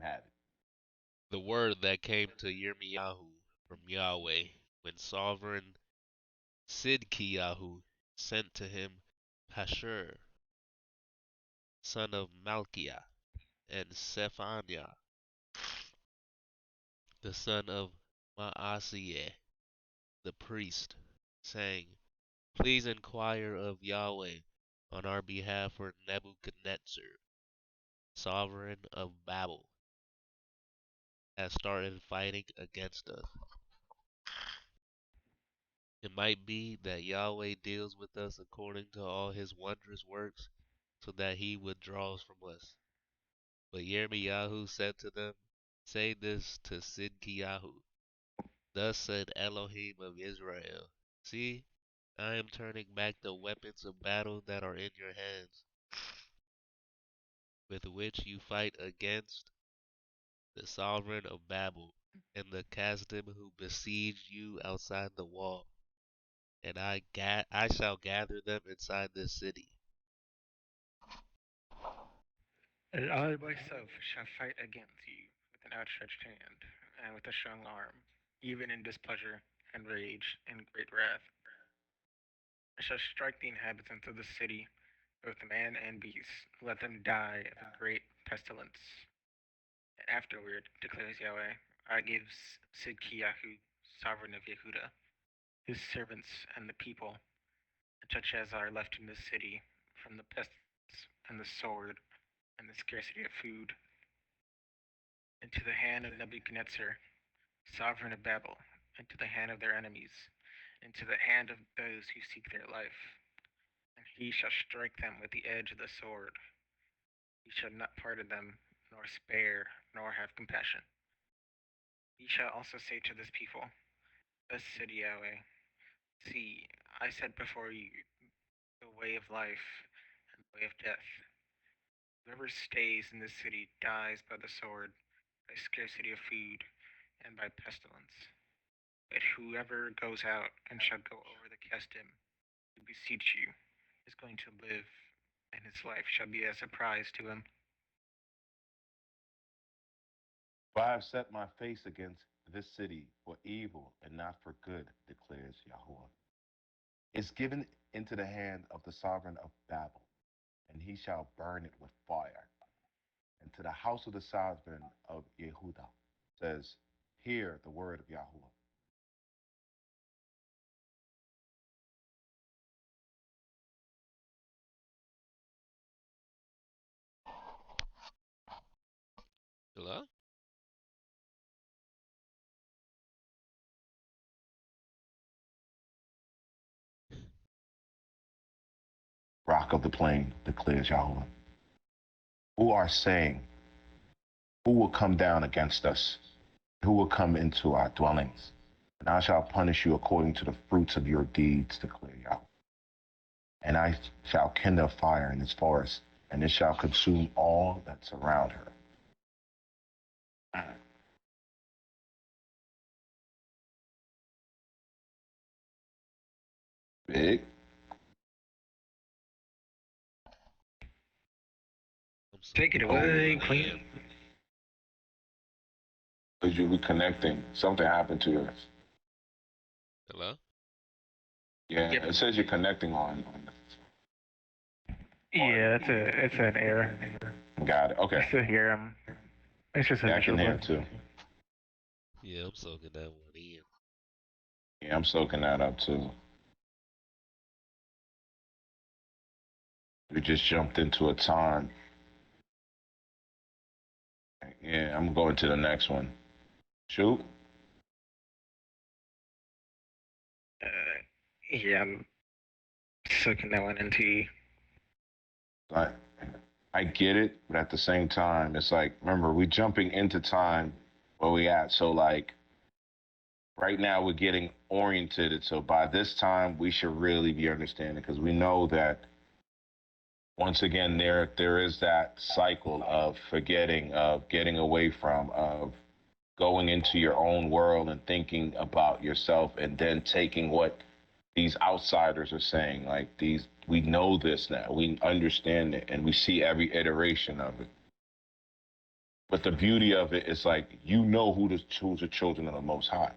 have it. The word that came to Yirmeyahu from Yahweh when sovereign Sidkiyahu sent to him Pashur, son of Malchiah, and Zephaniah, the son of Maaseiah, the priest, saying, Please inquire of Yahweh on our behalf for Nebuchadnezzar, sovereign of Babel, has started fighting against us. It might be that Yahweh deals with us according to all his wondrous works, so that he withdraws from us. But Yirmiyahu said to them, Say this to Sidkiyahu. Thus said Elohim of Israel, See, I am turning back the weapons of battle that are in your hands, with which you fight against the sovereign of Babel, and the Kasdim who besieged you outside the wall, and I shall gather them inside this city. And I myself shall fight against you with an outstretched hand and with a strong arm, even in displeasure and rage and great wrath. I shall strike the inhabitants of the city, both man and beast, let them die of a great pestilence. And afterward, declares Yahweh, I give Sidkiyahu, sovereign of Yehuda, his servants and the people, such as are left in the city, from the pestilence and the sword and the scarcity of food, into the hand of Nebuchadnezzar, sovereign of Babel, into the hand of their enemies, into the hand of those who seek their life. And he shall strike them with the edge of the sword. He shall not pardon them, nor spare, nor have compassion. He shall also say to this people, Thus said Yahweh, See, I set before you the way of life and the way of death. Whoever stays in this city dies by the sword, by scarcity of food, and by pestilence. But whoever goes out and shall go over the Kesdim to beseech you is going to live, and his life shall be as a prize to him. For I have set my face against this city for evil and not for good, declares Yahweh. It's given into the hand of the sovereign of Babel, and he shall burn it with fire. And to the house of the sovereign of Yehuda says, Hear the word of Yahweh. Hello? Rock of the plain, declares Yahweh. Who are saying, Who will come down against us? Who will come into our dwellings? And I shall punish you according to the fruits of your deeds, declare Yahweh. And I shall kindle fire in its forest, and it shall consume all that surround her. Big. I'm so Take it Oh, away, I Queen. am. because you're reconnecting. Something happened to yours. Hello? Yeah, Yep. it says you're connecting Yeah, it's an error. Got it. I Okay. still hear him. It's just a Yeah, I can visual hear bug. it too. Yeah, I'm soaking that one in. Yeah, I'm soaking that up too. We just jumped into a time. Yeah, I'm going to the next one. Shoot. Yeah, I'm soaking that one into. I, I get it, but at the same time, it's like, remember, we jumping into time where we at. So like right now we're getting oriented. So by this time we should really be understanding because we know that once again there is that cycle of forgetting, of getting away from, of going into your own world and thinking about yourself and then taking what these outsiders are saying. Like these, we know this now, we understand it, and we see every iteration of it. But the beauty of it is like who's the children of the Most High.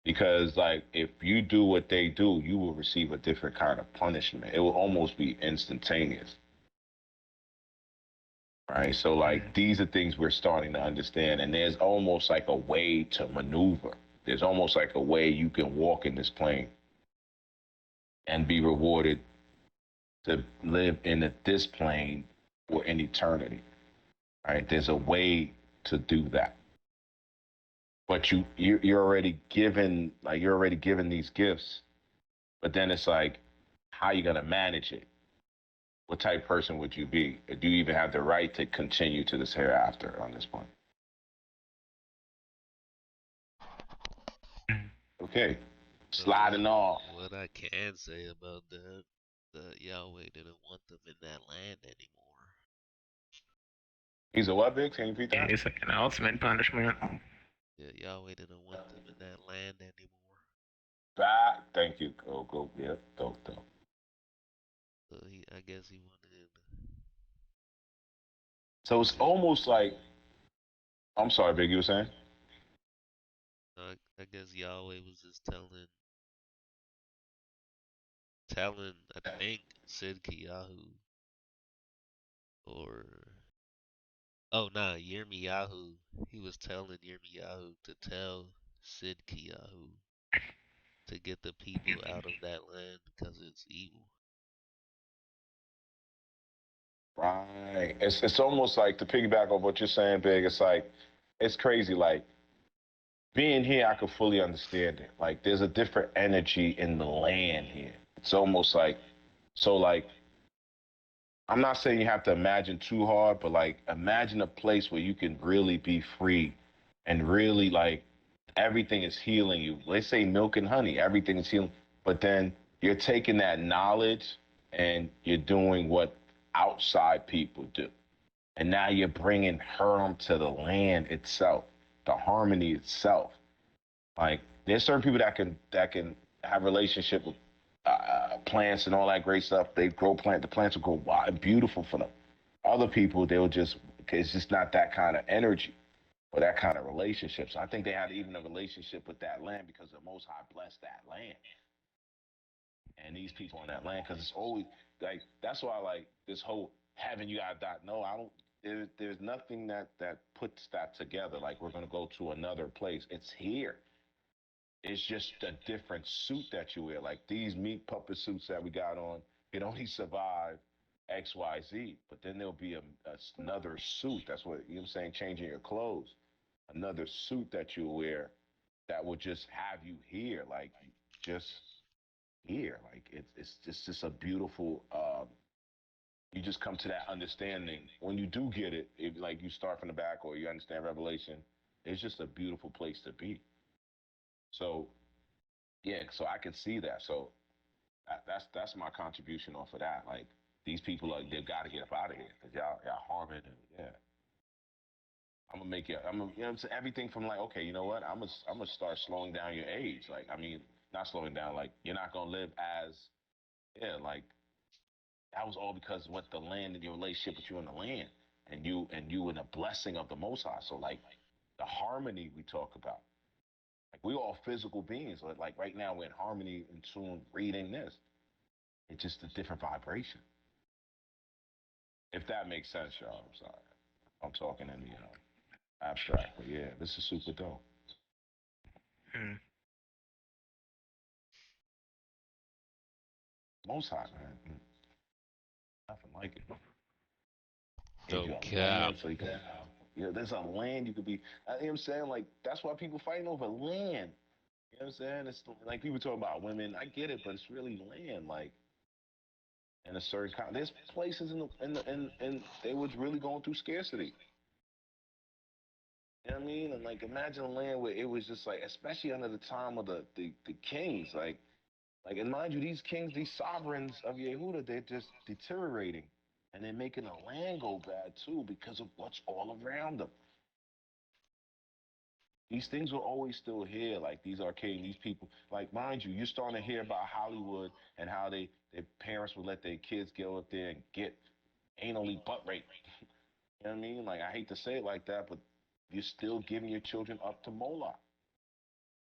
Because like if you do what they do, you will receive a different kind of punishment. It will almost be instantaneous. Right? So like Mm. these are things we're starting to understand, and there's almost like a way to maneuver. There's almost like a way you can walk in this plane and be rewarded to live in this plane for an eternity. Right? There's a way to do that. But you're already given you're already given these gifts, but then it's like how you gonna manage it? What type of person would you be? Do you even have the right to continue to this hereafter on this point? Mm. Okay, So what sliding off. what I can say about that, that Yahweh didn't want them in that land anymore. He's a what, Big? Can you repeat Yeah, that? it's like an ultimate punishment. Yeah, Yahweh didn't want them in that land anymore. Back. Thank you. Go. Yeah, go. So I guess he wanted. So it's almost like I'm sorry, Big. You were saying? I guess Yahweh was just telling. I think Sid Kiyahu or oh nah, Yirmeyahu. He was telling Yirmeyahu to tell Sid Kiyahu to get the people out of that land because it's evil. Right. It's almost like to piggyback off what you're saying, Big. It's like it's crazy. Like being here, I could fully understand it. Like there's a different energy in the land here. It's almost like so like I'm not saying you have to imagine too hard, but like imagine a place where you can really be free and really like everything is healing you. Let's say milk and honey, everything is healing. But then you're taking that knowledge and you're doing what outside people do. And now you're bringing harm to the land itself, the harmony itself. Like there's certain people that can have relationship with plants and all that great stuff. They grow plant. The plants will grow wild and beautiful for them. Other people, they'll just it's just not that kind of energy or that kind of relationship. So I think they had even a relationship with that land because the Most High blessed that land and these people on that land. Because it's always like that's why like this whole heaven you gotta die. No, I don't. There's nothing that puts that together. Like we're gonna go to another place. It's here. It's just a different suit that you wear. Like these meat puppet suits that we got on, it only survive XYZ. But then there'll be another suit. That's what you know what I'm saying, changing your clothes. Another suit that you wear that will just have you here, like just here. Like it's just a beautiful you just come to that understanding. When you do get it, if like you start from the back or you understand Revelation, it's just a beautiful place to be. So yeah, so I can see that. So that's my contribution off of that. Like these people are they've got to get up out of here because y'all harming and yeah. I'm gonna make you. I'm gonna, you know what I'm saying, everything from like okay, you know what? I'm gonna start slowing down your age. Like I mean, not slowing down. Like you're not gonna live as yeah. Like that was all because what the land and your relationship with you and the land and you and the blessing of the Most High. So like the harmony we talk about. Like we're all physical beings. Like right now we're in harmony in tune reading this. It's just a different vibration. If that makes sense, y'all. I'm sorry. I'm talking in the abstract, but yeah, this is super dope. Mm. Most high, man. Nothing like it. Gave No you a cap. land so you can, there's a land you could be. You know what I'm saying? Like, that's why people fighting over land. You know what I'm saying? It's like people talk about women. I get it, but it's really land. Like, in a certain kind, there's places in they was really going through scarcity. You know what I mean? And like, imagine a land where it was just like, especially under the time of the kings, like, and mind you, these kings, these sovereigns of Yehuda, they're just deteriorating, and they're making the land go bad too because of what's all around them. These things are always still here, like these arcade, these people. Like, mind you, you're starting to hear about Hollywood and how their parents would let their kids go up there and get anally butt raped You know what I mean? Like, I hate to say it like that, but you're still giving your children up to Moloch.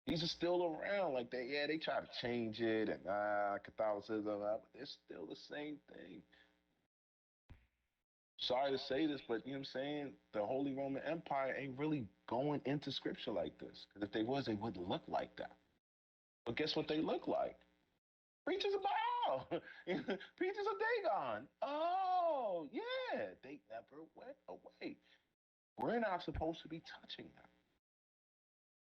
These are still around. Like, they try to change it and Catholicism, but it's still the same thing. Sorry to say this, but you know what I'm saying? The Holy Roman Empire ain't really going into scripture like this. Because if they was, they wouldn't look like that. But guess what they look like? Preachers of Baal. Preachers of Dagon. Oh, yeah. They never went away. We're not supposed to be touching that.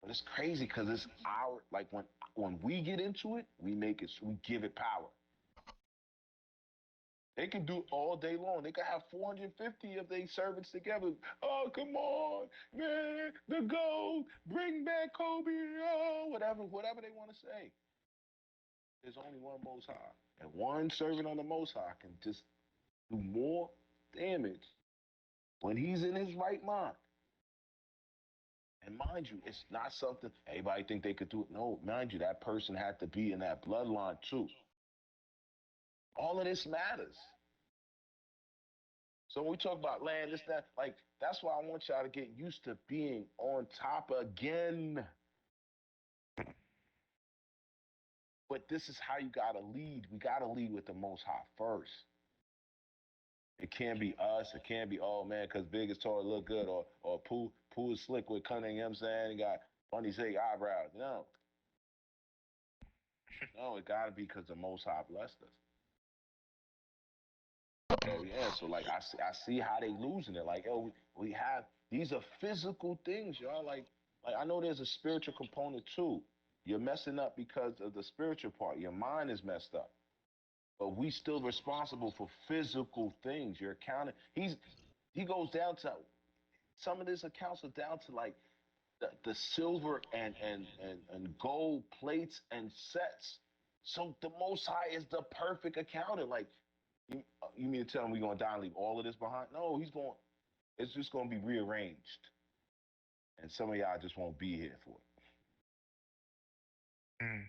But it's crazy because it's our, like, when we get into it, we give it power. They can do all day long. They can have 450 of their servants together. Oh, come on, man, the gold, bring back Kobe, oh, whatever they want to say. There's only one Most High. And one servant on the Most High can just do more damage when he's in his right mind. And mind you, it's not something everybody think they could do it. No, mind you, that person had to be in that bloodline too. All of this matters. So when we talk about land, this, that, like, that's why I want y'all to get used to being on top again. But this is how you gotta lead. We gotta lead with the Most High first. It can't be us. It can't be, oh man, because Big is tall, look good, or Pooh is slick with cunning, you know what I'm saying? He got funny shake eyebrows. No. No, it gotta be because the Most High blessed us. So yeah, so like I see how they losing it. Like, yo, we have these are physical things, y'all. Like I know there's a spiritual component too. You're messing up because of the spiritual part. Your mind is messed up. But we still responsible for physical things. You're accounting. He goes down to some of this accounts are down to like the silver and gold plates and sets. So the Most High is the perfect accountant. Like you mean to tell him we're gonna die and leave all of this behind? No, he's going. It's just gonna be rearranged, and some of y'all just won't be here for it. Mm.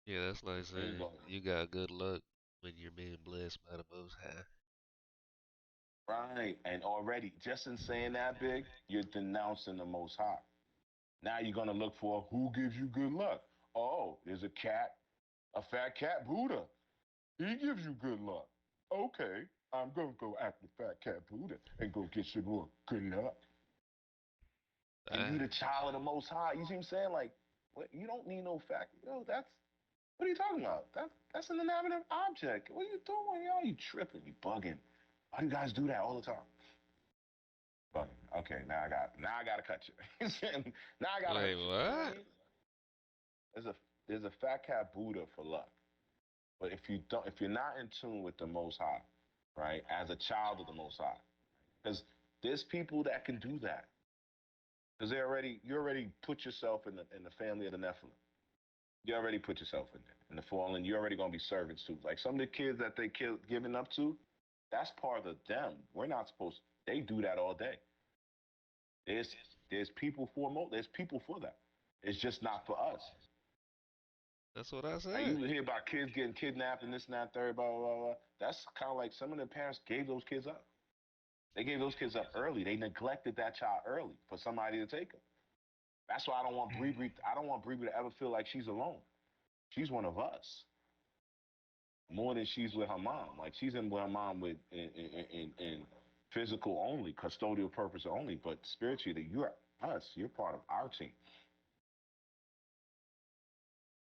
Yeah, that's like They ain't saying going you got good luck when you're being blessed by the Most High. right, and already just in saying that, big, you're denouncing the Most High. Now you're gonna look for who gives you good luck. Oh, there's a cat, a fat cat Buddha. He gives you good luck. Okay, I'm gonna go after fat cat Buddha and go get some more good luck. And you Ah, the child of the Most High. You see what I'm saying? Like, what, you don't need no fact. Yo, that's what are you talking about? That's an inanimate object. What are you doing, yo? You tripping? You bugging? Why do you guys do that all the time? Bugging. Okay, now I gotta cut you. Now I gotta hurt wait, you. You know what I what? mean? There's a there's a fat cat Buddha for luck. But if you're not in tune with the Most High, right, as a child of the Most High, because there's people that can do that, because you already put yourself in the family of the Nephilim. You already put yourself in there, in the fallen. You're already gonna be servants too. Like some of the kids that they giving up to, that's part of them. We're not supposed. They do that all day. There's there's people for there's people for that. It's just not for us. That's what I Like said. you hear about kids getting kidnapped and this and that, third, blah blah blah. Blah. That's kind of like some of the parents gave those kids up. They gave those kids up early. They neglected that child early for somebody to take them. That's why I don't want Mm. Bree. I don't want Bree to ever feel like she's alone. She's one of us more than she's with her mom. Like she's in with her mom with in physical only, custodial purpose only, but spiritually, you're us. You're part of our team.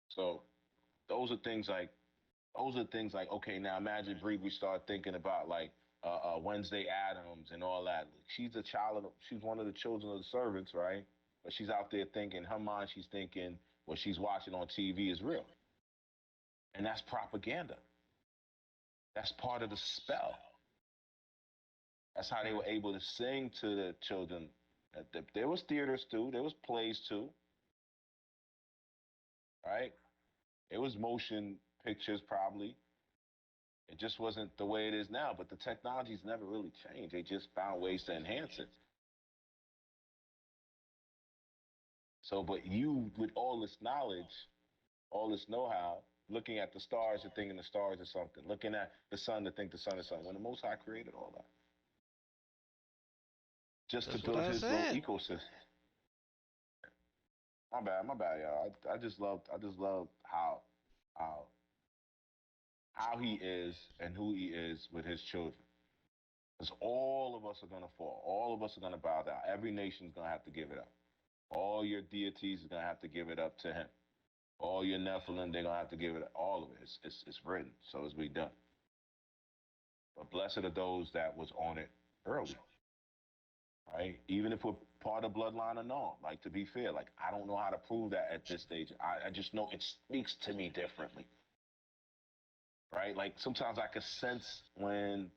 So those are things like okay, now imagine Bree. We start thinking about like Wednesday Adams and all that. She's a child of. She's one of the children of the servants, right? But she's out there thinking. Her mind, she's thinking what she's watching on TV is real, and that's propaganda. That's part of the spell. That's how they Mm. were able to sing to the children. There was theaters too. There was plays too, right? It was motion pictures probably. It just wasn't the way it is now. But the technology's never really changed. They just found ways to enhance it. So, but you with all this knowledge, all this know-how, looking at the stars and thinking the stars are something, looking at the sun to think the sun is something. When the Most High created all that. just to That's what build I his little said. ecosystem. My bad, y'all. I just love how how he is and who he is with his children. Because all of us are gonna fall. All of us are gonna bow down. Every nation's gonna have to give it up. All your deities are gonna have to give it up to him. All your Nephilim, they're gonna have to give it up. All of it. It's written. So it's be done. But blessed are those that was on it early, right? Even if we're part of bloodline or not. Like to be fair, like I don't know how to prove that at this stage. I just know it speaks to me differently. Right? Like sometimes I can sense when,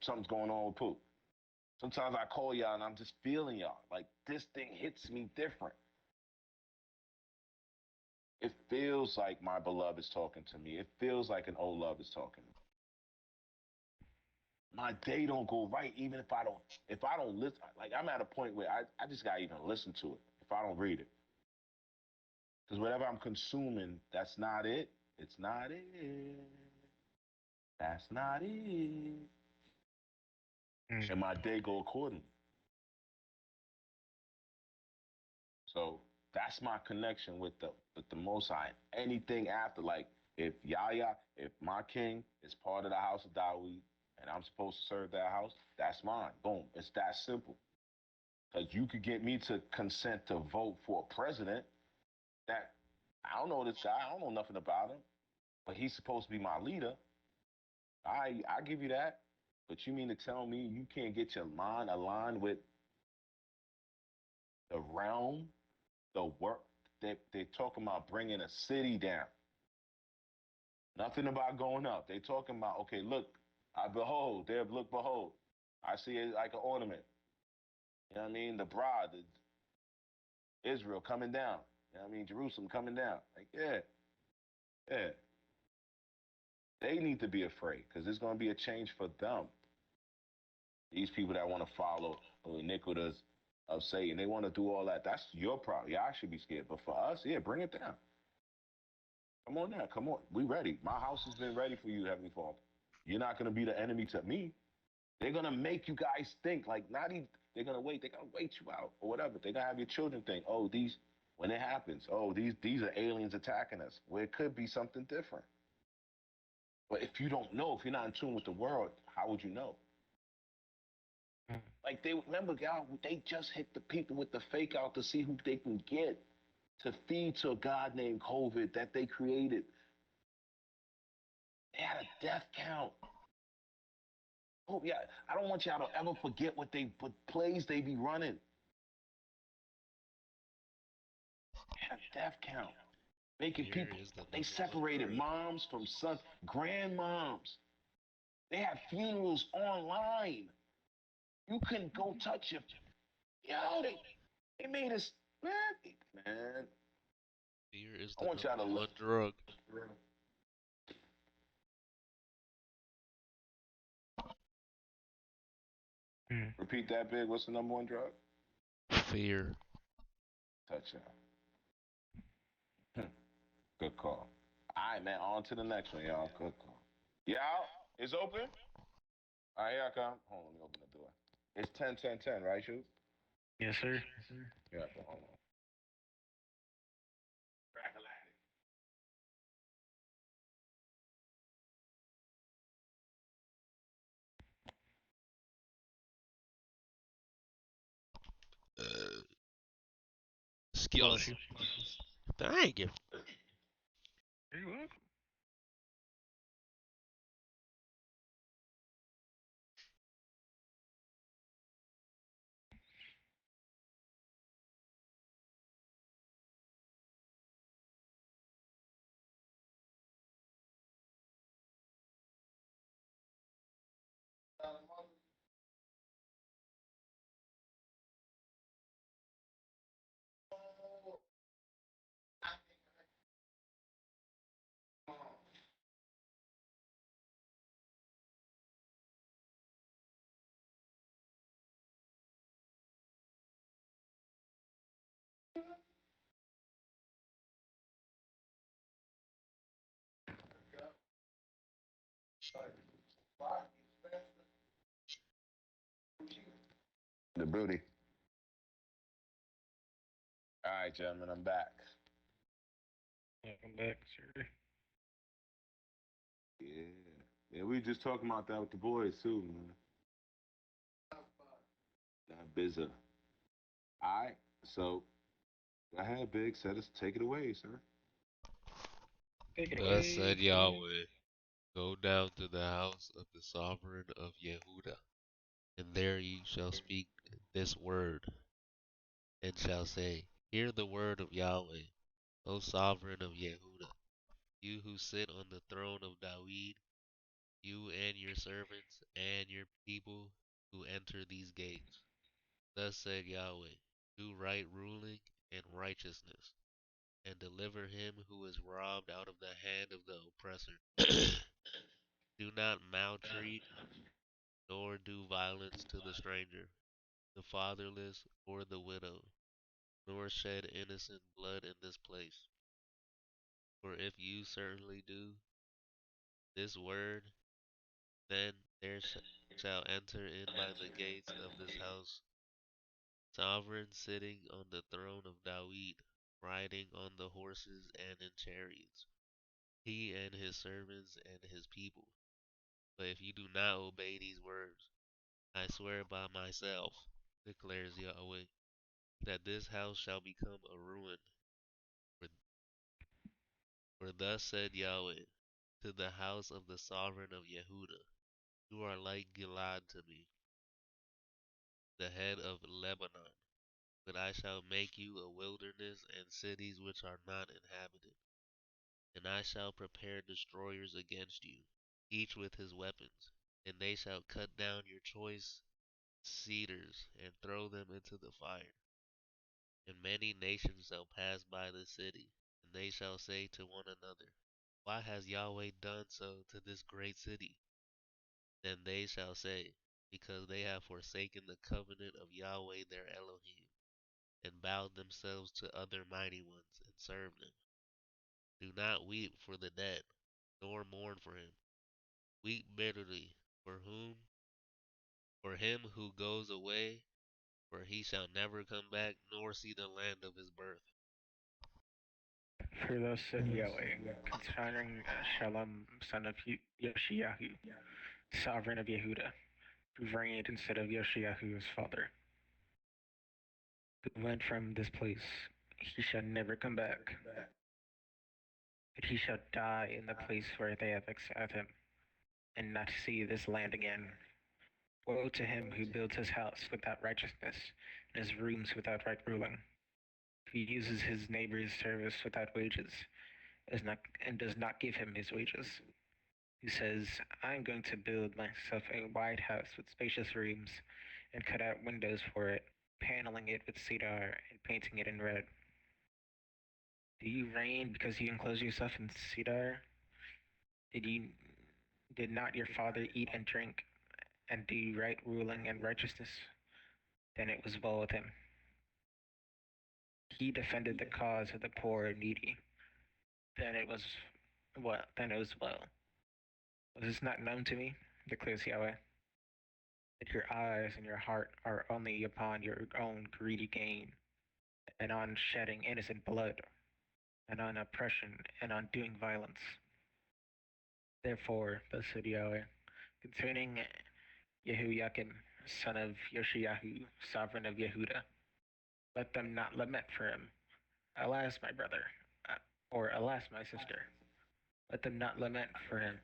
something's going on with Poop. Sometimes I call y'all and I'm just feeling y'all. Like this thing hits me different. It feels like my beloved is talking to me. It feels like an old love is talking to me. My day don't go right even if I don't listen. Like I'm at a point where I just gotta even listen to it if I don't read it. Because whatever I'm consuming, that's not it. It's not it. That's not it. Mm. And my day go accordingly. So that's my connection with the Most High. Anything after, like if my king is part of the house of Dawid and I'm supposed to serve that house, that's mine. Boom. It's that simple. Because you could get me to consent to vote for a president that I don't know this guy, I don't know nothing about him, but he's supposed to be my leader. I give you that. But you mean to tell me you can't get your mind aligned with the realm, the work? They're talking about bringing a city down. Nothing about going up. They talking about, okay, look, I behold, there, look, behold. I see it like an ornament. You know what I mean? The bride, Israel coming down. You know what I mean? Jerusalem coming down. Like, yeah, yeah. They need to be afraid because there's going to be a change for them. These people that want to follow the iniquities of Satan, they want to do all that. That's your problem. Yeah, I should be scared. But for us, yeah, bring it down. Come on now. Come on. We ready. My house has been ready for you, Heavenly Father. You're not going to be the enemy to me. They're gonna make you guys think like not even. They're gonna wait. They're gonna wait you out or whatever. They're gonna have your children think, oh, these when it happens, oh, these are aliens attacking us. Where it could be something different. But if you don't know, if you're not in tune with the world, how would you know? Mm. Like they remember, y'all, they just hit the people with the fake out to see who they can get to feed to a god named COVID that they created. They had a death count. Oh yeah, I don't want y'all to ever forget what plays they be running. They had a death count. Making Fear people, is the they number one separated drug. moms from sons, grandmoms. They had funerals online. You couldn't go touch your, they made us, man. Fear is I the want y'all number to one drug. Mm. repeat that big. What's the number one drug? Fear. Touchdown. Good call. All right, man. On to the next one, y'all. Good call. Y'all, it's open. All right, here I come. Hold on, let me open the door. It's 10, 10, 10, right, Shoot? Yes, sir. Yeah, hold on. Uh, Bless skills. you. Thank you. You're welcome. The booty. right, gentlemen, I'm back. Welcome back, sir. Yeah. Yeah, we were just talking about that with the boys too, man. That bizza. All right. So go ahead, Big. Take it away, sir. Take it Thus away, said King. Yahweh, go down to the house of the sovereign of Yehuda, and there ye shall speak this word, and shall say, Hear the word of Yahweh, O sovereign of Yehuda, you who sit on the throne of David, you and your servants and your people who enter these gates. Thus said Yahweh, do right ruling and righteousness, and deliver him who is robbed out of the hand of the oppressor. Do not maltreat nor do violence to the stranger, the fatherless, or the widow, nor shed innocent blood in this place. For if you certainly do this word, then there shall enter in by the gates of this house sovereign sitting on the throne of David, riding on the horses and in chariots, he and his servants and his people. But if you do not obey these words, I swear by myself, declares Yahweh, that this house shall become a ruin. For, for thus said Yahweh, to the house of the sovereign of Yehuda, you are like Gilad to me, the head of Lebanon. But I shall make you a wilderness and cities which are not inhabited. And I shall prepare destroyers against you, each with his weapons, and they shall cut down your choice cedars and throw them into the fire. And many nations shall pass by the city, and they shall say to one another, Why has Yahweh done so to this great city? Then they shall say, Because they have forsaken the covenant of Yahweh their Elohim, and bowed themselves to other mighty ones, and served them. Do not weep for the dead, nor mourn for him. Weep bitterly for whom? For him who goes away, for he shall never come back, nor see the land of his birth. For thus said Yahweh, concerning Shalom, son of Yoshiyahu, sovereign of Yehuda, who reigned instead of Yoshiyahu his father, who went from this place, he shall never come back, but he shall die in the place where they have exiled him, and not see this land again. Woe to him who builds his house without righteousness, and his rooms without right ruling, who uses his neighbor's service without wages, and does not give him his wages, who says, I am going to build myself a wide house with spacious rooms, and cut out windows for it, paneling it with cedar and painting it in red. Do you reign because you enclose yourself in cedar? Did you did not your father eat and drink and do right ruling and righteousness? Then it was well with him. He defended the cause of the poor and needy. Then it was then it was well. Was this not known to me? Declares Yahweh. That your eyes and your heart are only upon your own greedy gain, and on shedding innocent blood, and on oppression, and on doing violence. Therefore, thus said Yahweh, concerning Yehoiakim, son of Yoshiyahu, sovereign of Yehuda, let them not lament for him. Alas, my brother, uh, or alas, my sister. Let them not lament for him.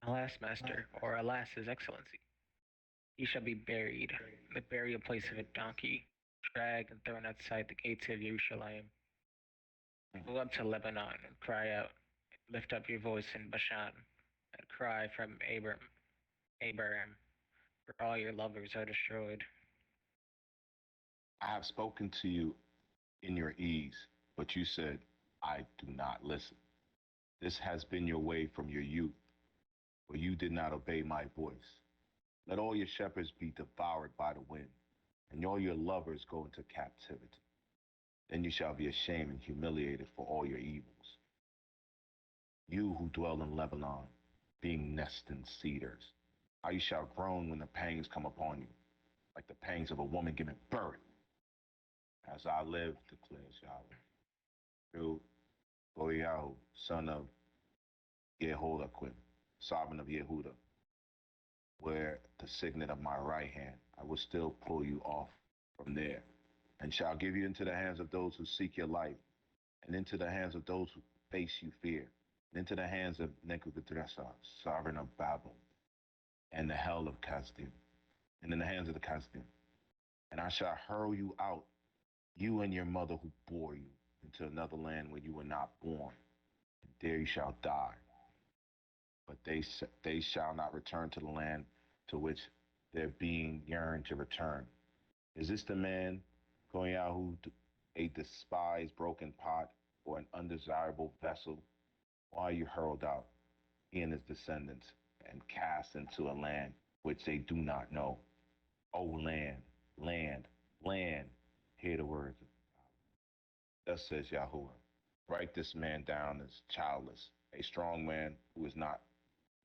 Alas, master, or alas, his excellency. He shall be buried, in the burial place of a donkey, dragged and thrown outside the gates of Jerusalem. Go up to Lebanon and cry out. Lift up your voice in Bashan, and cry from Abraham, for all your lovers are destroyed. I have spoken to you in your ease, but you said, I do not listen. This has been your way from your youth, for you did not obey my voice. Let all your shepherds be devoured by the wind, and all your lovers go into captivity. Then you shall be ashamed and humiliated for all your evils. You who dwell in Lebanon, being nested in cedars, how you shall groan when the pangs come upon you, like the pangs of a woman giving birth. As I live, declares Yahweh, through Yirmeyahu, son of Yehoiakim, sovereign of Yehuda, where the signet of my right hand, I will still pull you off from there, and shall give you into the hands of those who seek your life, and into the hands of those who face you fear, and into the hands of Nebuchadnezzar, sovereign of Babel, and the hell of Casdim, and in the hands of the Casdim. And I shall hurl you out, you and your mother who bore you, into another land where you were not born, and there you shall die. But they shall not return to the land to which their being yearned to return. Is this the man, Yirmeyahu, a despised broken pot, or an undesirable vessel? Why are you hurled out, he and his descendants, and cast into a land which they do not know? O land, land, land, hear the words. Thus says Yahuwah, write this man down as childless, a strong man who is not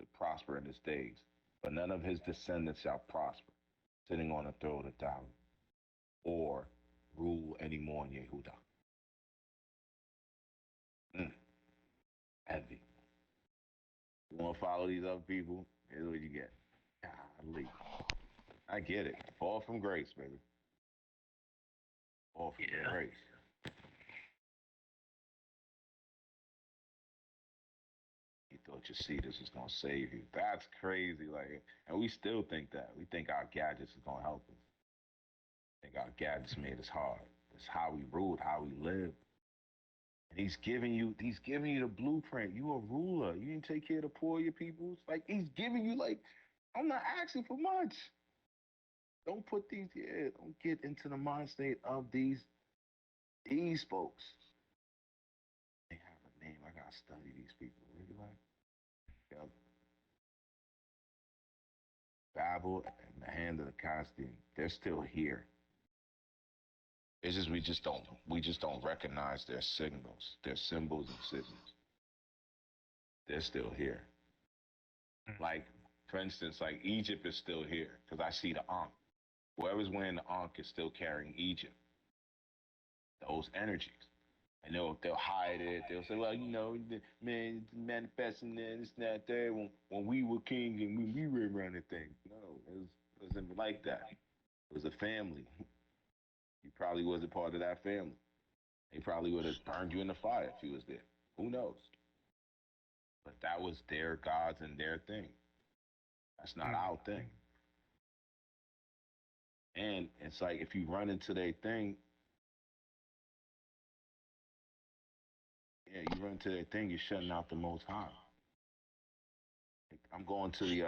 to prosper in his days, but none of his descendants shall prosper, sitting on the throne of David, or rule anymore in Yehuda. Heavy. You want to follow these other people? Here's what you get. Golly. I get it. Fall from grace, baby. Fall from Yeah. grace. You thought your seeders was gonna save you. That's crazy. Like, and we still think that. We think our gadgets is gonna help us. Think our gadgets made us hard. It's how we ruled, how we live. And he's giving you the blueprint. You a ruler. You didn't take care of the poor, your people. It's like he's giving you like, I'm not asking for much. Don't put these, yeah, don't get into the mind state of these folks. They have a name. I gotta study these people. Really like, yep. Babel and the hand of the costume. They're still here. It's just we just don't recognize their signals, their symbols and signals. They're still here. Like, for instance, like Egypt is still here because I see the Ankh. Whoever's wearing the Ankh is still carrying Egypt. Those energies. And they'll hide it. They'll say, well, man, manifesting this, that, there. When we were king and when we were running things. No, wasn't like that. It was a family. You probably wasn't part of that family. They probably would have burned you in the fire if you was there. Who knows? But that was their gods and their thing. That's not our thing. And it's like if you run into their thing, yeah, you run into their thing, you're shutting out the Most High. I'm going to the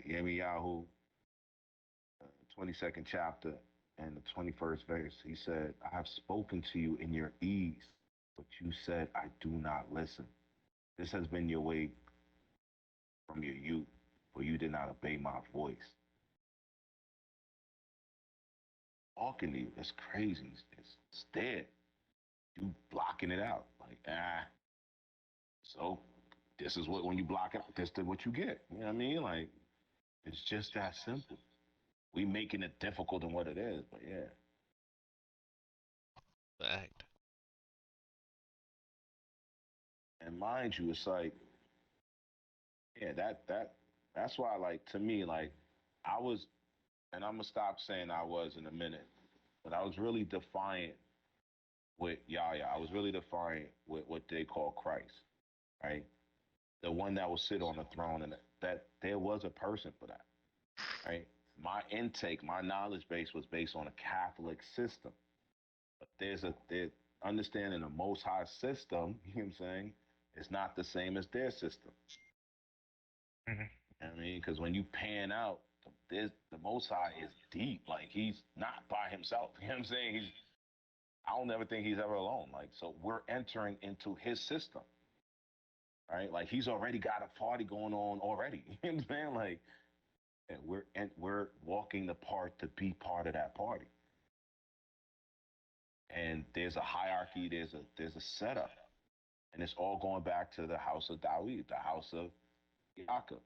Yirmeyahu, 22nd chapter and the 21st verse. He said, I have spoken to you in your ease, but you said, I do not listen. This has been your way from your youth, for you did not obey my voice. Talking to you, it's crazy. It's there. You blocking it out. Like, so this is what, when you block it, this is what you get. You know what I mean? Like, it's just that simple. We making it difficult than what it is, but yeah. Fact. And mind you, it's like, yeah, that's why, like, to me, like, I was, and I'm gonna stop saying I was in a minute, but I was really defiant with Yahya. I was really defiant with what they call Christ, right? The one that will sit on the throne, and that there was a person for that, right? My intake, my knowledge base was based on a Catholic system, but there understanding the Most High system. You know what I'm saying? It's not the same as their system. Mm-hmm. I mean, because when you pan out, the Most High is deep. Like he's not by himself. You know what I'm saying? I don't ever think he's ever alone. Like so, we're entering into his system, right? Like he's already got a party going on already. You know what I'm saying? Like, and we're walking the part to be part of that party. And there's a hierarchy. There's a setup, and it's all going back to the house of Dawid, the house of Yaakov.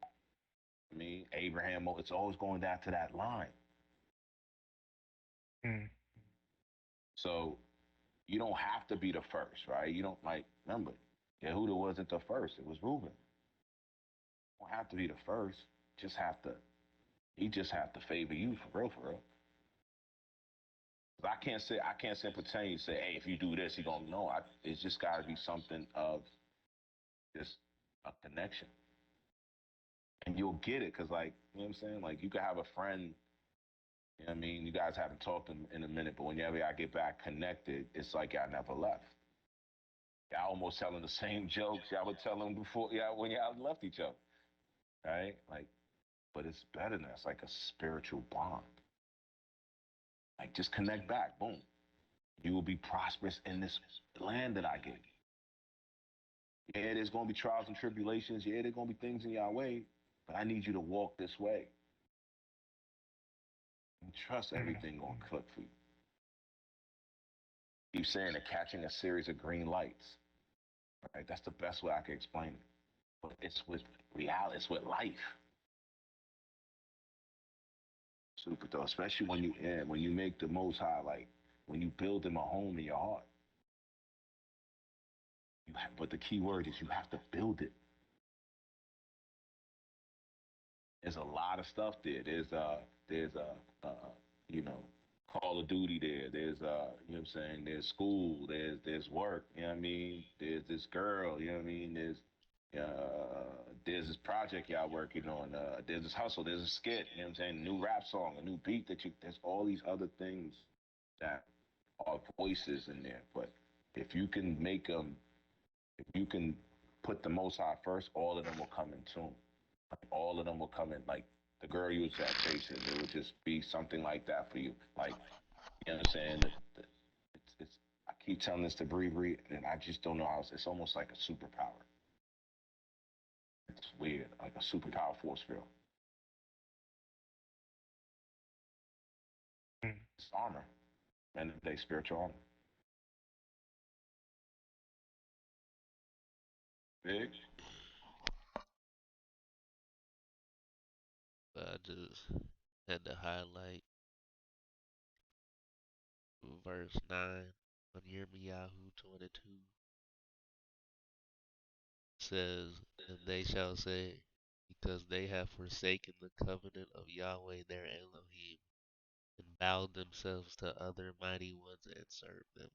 I mean, Abraham. It's always going back to that line. Mm. So you don't have to be the first, right? You don't like remember, Yehuda wasn't the first. It was Reuben. You don't have to be the first. Just have to. He just have to favor you for real, for real. 'Cause I can't say pretend you say, hey, if you do this, he gonna know. It's just got to be something of just a connection, and you'll get it. Cause like you know what I'm saying. Like you could have a friend. You know what I mean? You guys haven't talked in a minute, but whenever y'all get back connected, it's like y'all never left. Y'all almost telling the same jokes y'all would tell them before y'all when y'all left each other, right? Like, but it's better than that. It's like a spiritual bond. Like, just connect back. Boom. You will be prosperous in this land that I gave you. Yeah, there's gonna be trials and tribulations. Yeah, there's gonna be things in your way, but I need you to walk this way. And trust everything gonna click for you. Keep saying it, catching a series of green lights. Right? That's the best way I can explain it. But it's with reality. It's with life. Super though, especially when you make the Most High like when you build him a home in your heart. But the key word is you have to build it. There's a lot of stuff there. There's you know Call of Duty there. There's you know what I'm saying. There's school. There's work. You know what I mean. There's this girl. You know what I mean. There's this project y'all working on. There's this hustle. There's a skit. You know what I'm saying. New rap song. A new beat that you. There's all these other things that are voices in there. But if you can make them, if you can put the Most High first, all of them will come in tune. All of them will come in. Like the girl you was at chasing, it would just be something like that for you. Like you know what I'm saying? It's I keep telling this to Bree Bree, and I just don't know how. It's almost like a superpower. It's weird, like a superpower force field. It's armor, and they spiritual armor. Big. But I just had to highlight verse 9 on Yirmeyahu 22 says, and they shall say, because they have forsaken the covenant of Yahweh their Elohim, and bowed themselves to other mighty ones and served them.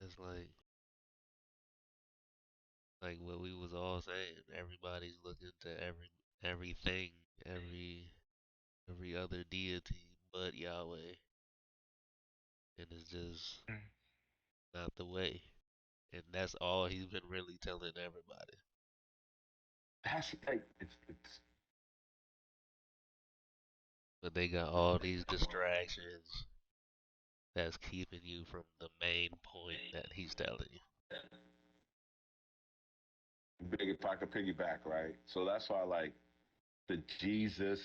It's like what we was all saying. Everybody's looking to everything, every every other deity but Yahweh, and it's just not the way. And that's all he's been really telling everybody. That's like it's But they got all these distractions that's keeping you from the main point that he's telling you. big if I could piggyback, right? So that's why like the Jesus,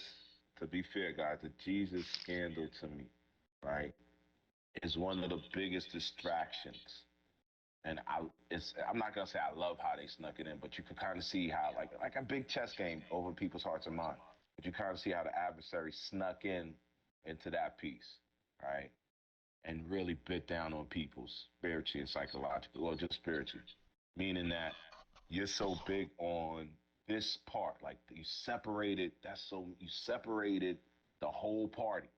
to be fair, guys, the Jesus scandal to me, right, is one of the biggest distractions. And I'm not gonna say I love how they snuck it in, but you can kind of see how like a big chess game over people's hearts and minds. But you kind of see how the adversary snuck in into that piece, right? And really bit down on people spiritually and psychologically, or just spiritually, meaning that you're so big on this part, like you separated. You separated the whole party.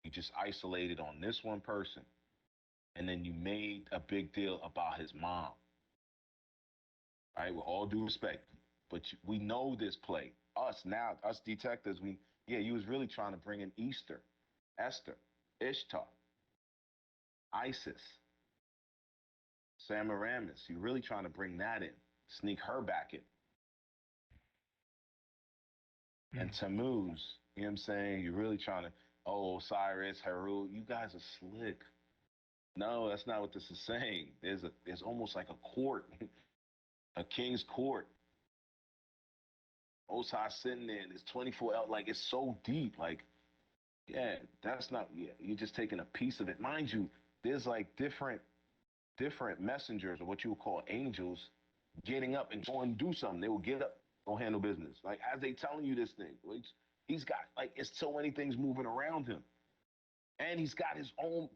You just isolated on this one person, and then you made a big deal about his mom. Right, with all due respect, but we know this play. Us now, us detectives, yeah, you was really trying to bring in Easter, Esther, Ishtar, Isis, Samaramis. You're really trying to bring that in, sneak her back in. And Tammuz, you know what I'm saying? You're really trying to, oh, Osiris, Heru, you guys are slick. No, that's not what this is saying. There's almost like a court, a king's court. Osai sitting there, and it's 24 L, like it's so deep. Like, yeah, that's not, yeah, you're just taking a piece of it. Mind you, there's like different messengers or what you would call angels getting up and going to do something. They will get up, go handle business. Like as they telling you this thing. He's got like it's so many things moving around him, and he's got his own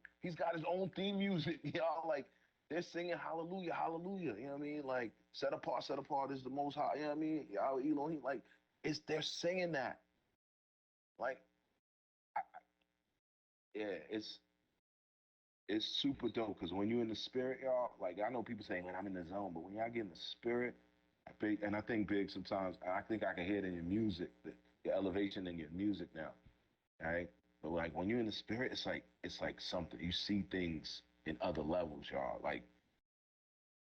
theme music. Y'all like they're singing hallelujah, hallelujah. You know what I mean? Like set apart is the most high. You know what I mean? Y'all, you know he like it's they're singing that like yeah, it's super dope because when you're in the spirit, y'all, like I know people saying, man, I'm in the zone, but when y'all get in the spirit, I think big sometimes, I think I can hear it in your music, your elevation in your music now, right? But like when you're in the spirit, it's like something you see things in other levels, y'all, like,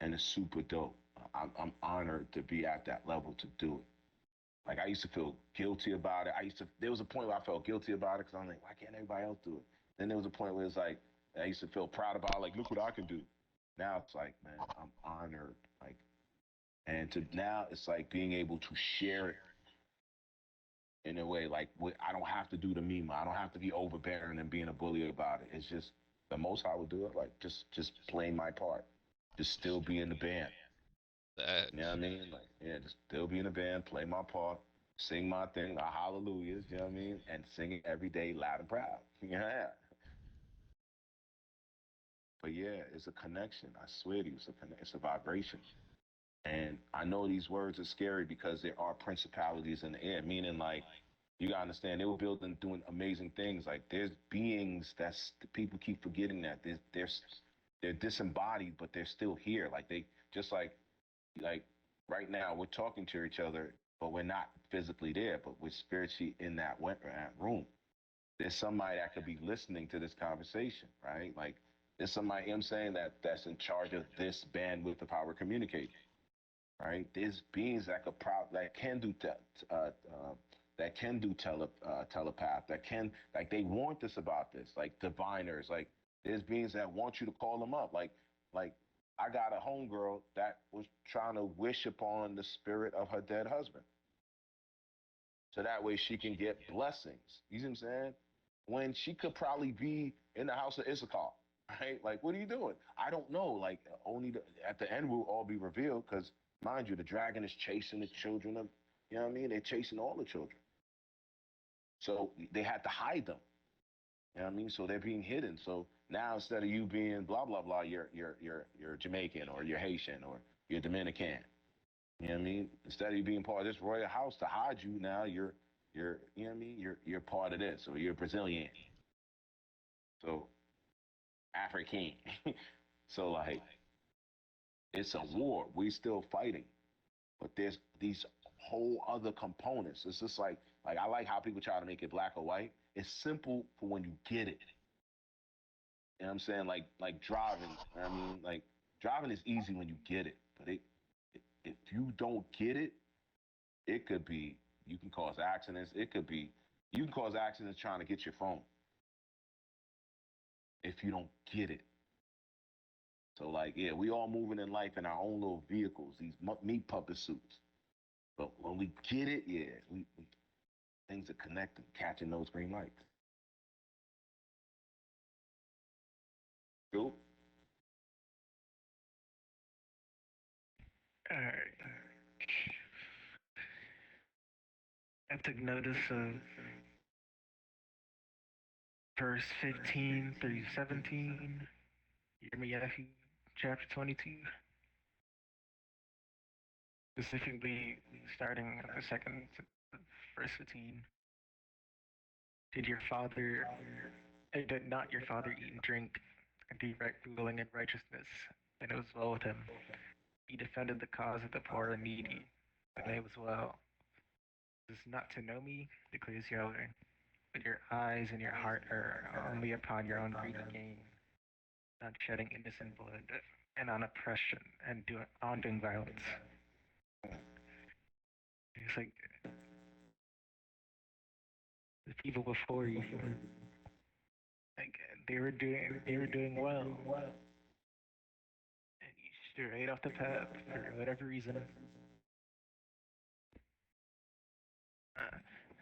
and it's super dope. I'm honored to be at that level to do it. Like I used to feel guilty about it. There was a point where I felt guilty about it because I'm like, why can't everybody else do it? Then there was a point where it's like I used to feel proud about it, like, look what I can do. Now it's like, man, I'm honored. Like, and to now it's like being able to share it in a way, like I don't have to do the meme. I don't have to be overbearing and being a bully about it. It's just the most I would do it, like just playing my part, just still be in the band. You know what Facts. I mean? Like, yeah, just still be in the band, play my part, sing my thing, my hallelujahs, you know what I mean? And sing it every day loud and proud. Yeah. But yeah, it's a connection. I swear to you, it's a vibration. And I know these words are scary because there are principalities in the air, meaning like you gotta understand they were building doing amazing things. Like there's beings that's people keep forgetting that. They're disembodied, but they're still here. Like they just like right now we're talking to each other, but we're not physically there, but we're spiritually in that room. There's somebody that could be listening to this conversation, right? Like there's somebody, you know what I'm saying, that's in charge of this bandwidth of how we're communicating, right? There's beings that that can do uh, uh, that can do telepath, that can like they warned us about this, like diviners, like there's beings that want you to call them up, like I got a homegirl that was trying to wish upon the spirit of her dead husband, so that way she can get blessings. You see what I'm saying? When she could probably be in the house of Issachar, right? Like, what are you doing? I don't know. Like, at the end, we'll all be revealed because, mind you, the dragon is chasing the children of, you know what I mean? They're chasing all the children. So they had to hide them. You know what I mean? So they're being hidden. So now instead of you being blah blah blah, you're Jamaican or you're Haitian or you're Dominican. You know what I mean? Instead of you being part of this royal house to hide you, now you're you know what I mean? You're part of this, or you're Brazilian. So African. So like it's a war. We still fighting. But there's these whole other components. It's just like I like how people try to make it black or white. It's simple for when you get it. You know what I'm saying? Like driving. I mean, like driving is easy when you get it. But if you don't get it, it could be you can cause accidents. It could be you can cause accidents trying to get your phone if you don't get it. So like yeah, we all moving in life in our own little vehicles, these meat puppet suits. But when we get it, yeah, we things are connecting, catching those green lights. Cool. Alright. I took notice of verse 15 through 17, Yirmeyahu chapter 22, specifically starting at the second verse 15. Did your father, did not your father eat and drink and be ruling in righteousness? And it was well with him. He defended the cause of the poor and needy, and it was well. This is not to know me, declares Yahweh, but your eyes and your heart are only upon your own greedy gain, not shedding innocent blood, and on oppression and on doing violence. It's like the people before you, like they were doing well, and you strayed off the path for whatever reason,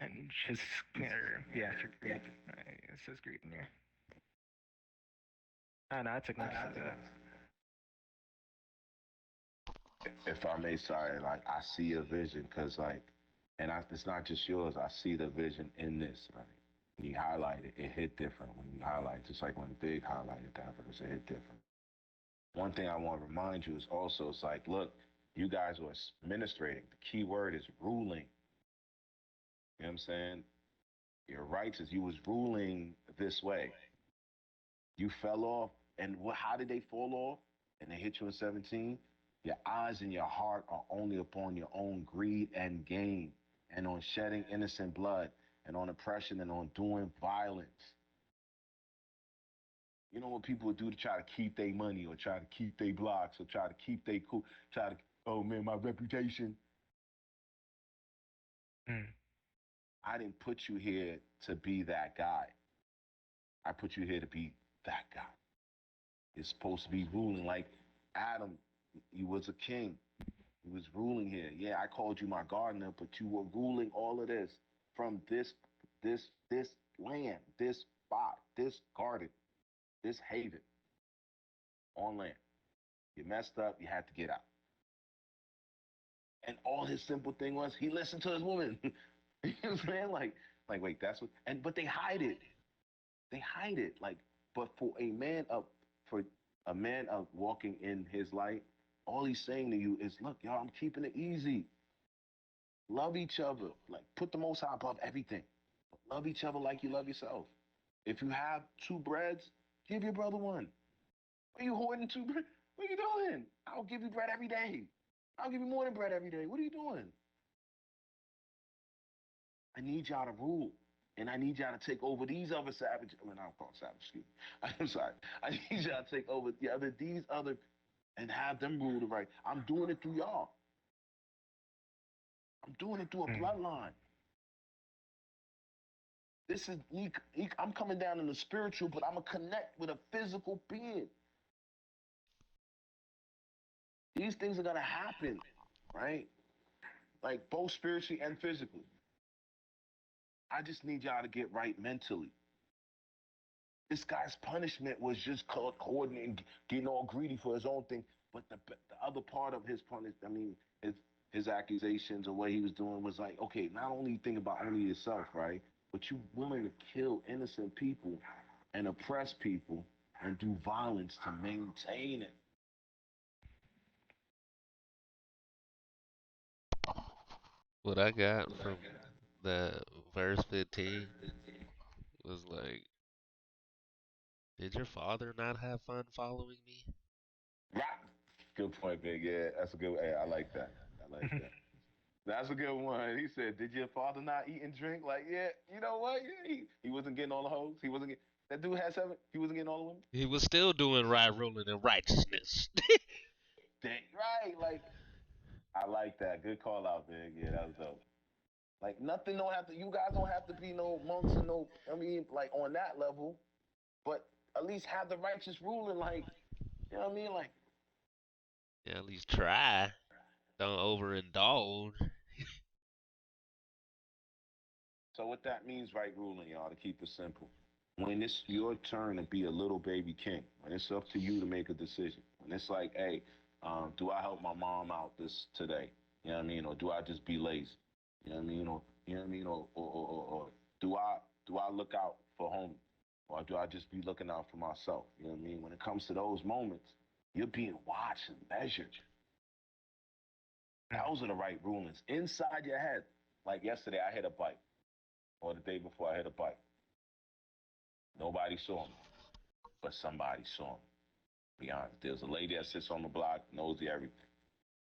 and just yeah, for greed. It says greed in here. I know I took notice of that. If I may, sorry, like I see a vision because like And it's not just yours. I see the vision in this, right? When you highlight it, it hit different. When you highlight, just like when Big highlighted that verse, it hit different. One thing I want to remind you is also, it's like, look, you guys were administrating. The key word is ruling. You know what I'm saying? Your rights is you was ruling this way. You fell off, and how did they fall off? And they hit you in 17. Your eyes and your heart are only upon your own greed and gain, and on shedding innocent blood, and on oppression, and on doing violence. You know what people would do to try to keep their money, or try to keep their blocks, or try to keep their cool, try to, oh man, my reputation. Mm. I didn't put you here to be that guy. I put you here to be that guy. It's supposed to be ruling like Adam. He was a king. He was ruling here. Yeah, I called you my gardener, but you were ruling all of this from this land, this spot, this garden, this haven on land. You messed up. You had to get out. And all his simple thing was he listened to his woman. You know what I'm saying? Like wait, that's what. And but they hide it. They hide it. Like, but for a man of walking in his light, all he's saying to you is, look, y'all, I'm keeping it easy. Love each other. Like, put the Most High above everything. Love each other like you love yourself. If you have two breads, give your brother one. Are you hoarding two bread? What are you doing? I'll give you bread every day. I'll give you more than bread every day. What are you doing? I need y'all to rule. And I need y'all to take over these other savages. I mean, I don't call savage, excuse me. I'm sorry. I need y'all to take over these other and have them rule the right. I'm doing it through y'all. I'm doing it through a Mm. bloodline. This is I'm coming down in the spiritual, but I'm gonna connect with a physical being. These things are gonna happen, right? Like both spiritually and physically. I just need y'all to get right mentally. This guy's punishment was just coordinating, getting all greedy for his own thing. But the other part of his punishment, I mean, his accusations or what he was doing was like, okay, not only think about only yourself, right? But you willing to kill innocent people and oppress people and do violence to maintain it. What I got from the verse 15 was like, did your father not have fun following me? Right. Good point, Big. Yeah, that's a good. Hey, I like that. I like that. That's a good one. He said, "Did your father not eat and drink?" Like, yeah, you know what? Yeah, he wasn't getting all the hoes. He wasn't getting. That dude had seven. He wasn't getting all the women. He was still doing right ruling and righteousness. Dang, right. Like, I like that. Good call out, Big. Yeah, that was dope. Like, nothing don't have to. You guys don't have to be no monks and no. I mean, like on that level, but at least have the righteous ruling. Like, you know what I mean? Like, Yeah, at least try. Don't overindulge. so what that means, right ruling, y'all, to keep it simple. When it's your turn to be a little baby king, when it's up to you to make a decision, when it's like, hey, do I help my mom out this today? You know what I mean? Or do I just be lazy? You know what I mean? Or you know what I mean? Or do I look out for home? Or do I just be looking out for myself? You know what I mean? When it comes to those moments, you're being watched and measured. Mm. Those are the right rulings inside your head. Like yesterday, I hit a bike, or the day before, I hit a bike. Nobody saw me, but somebody saw me. Be honest. There's a lady that sits on the block, knows the everything.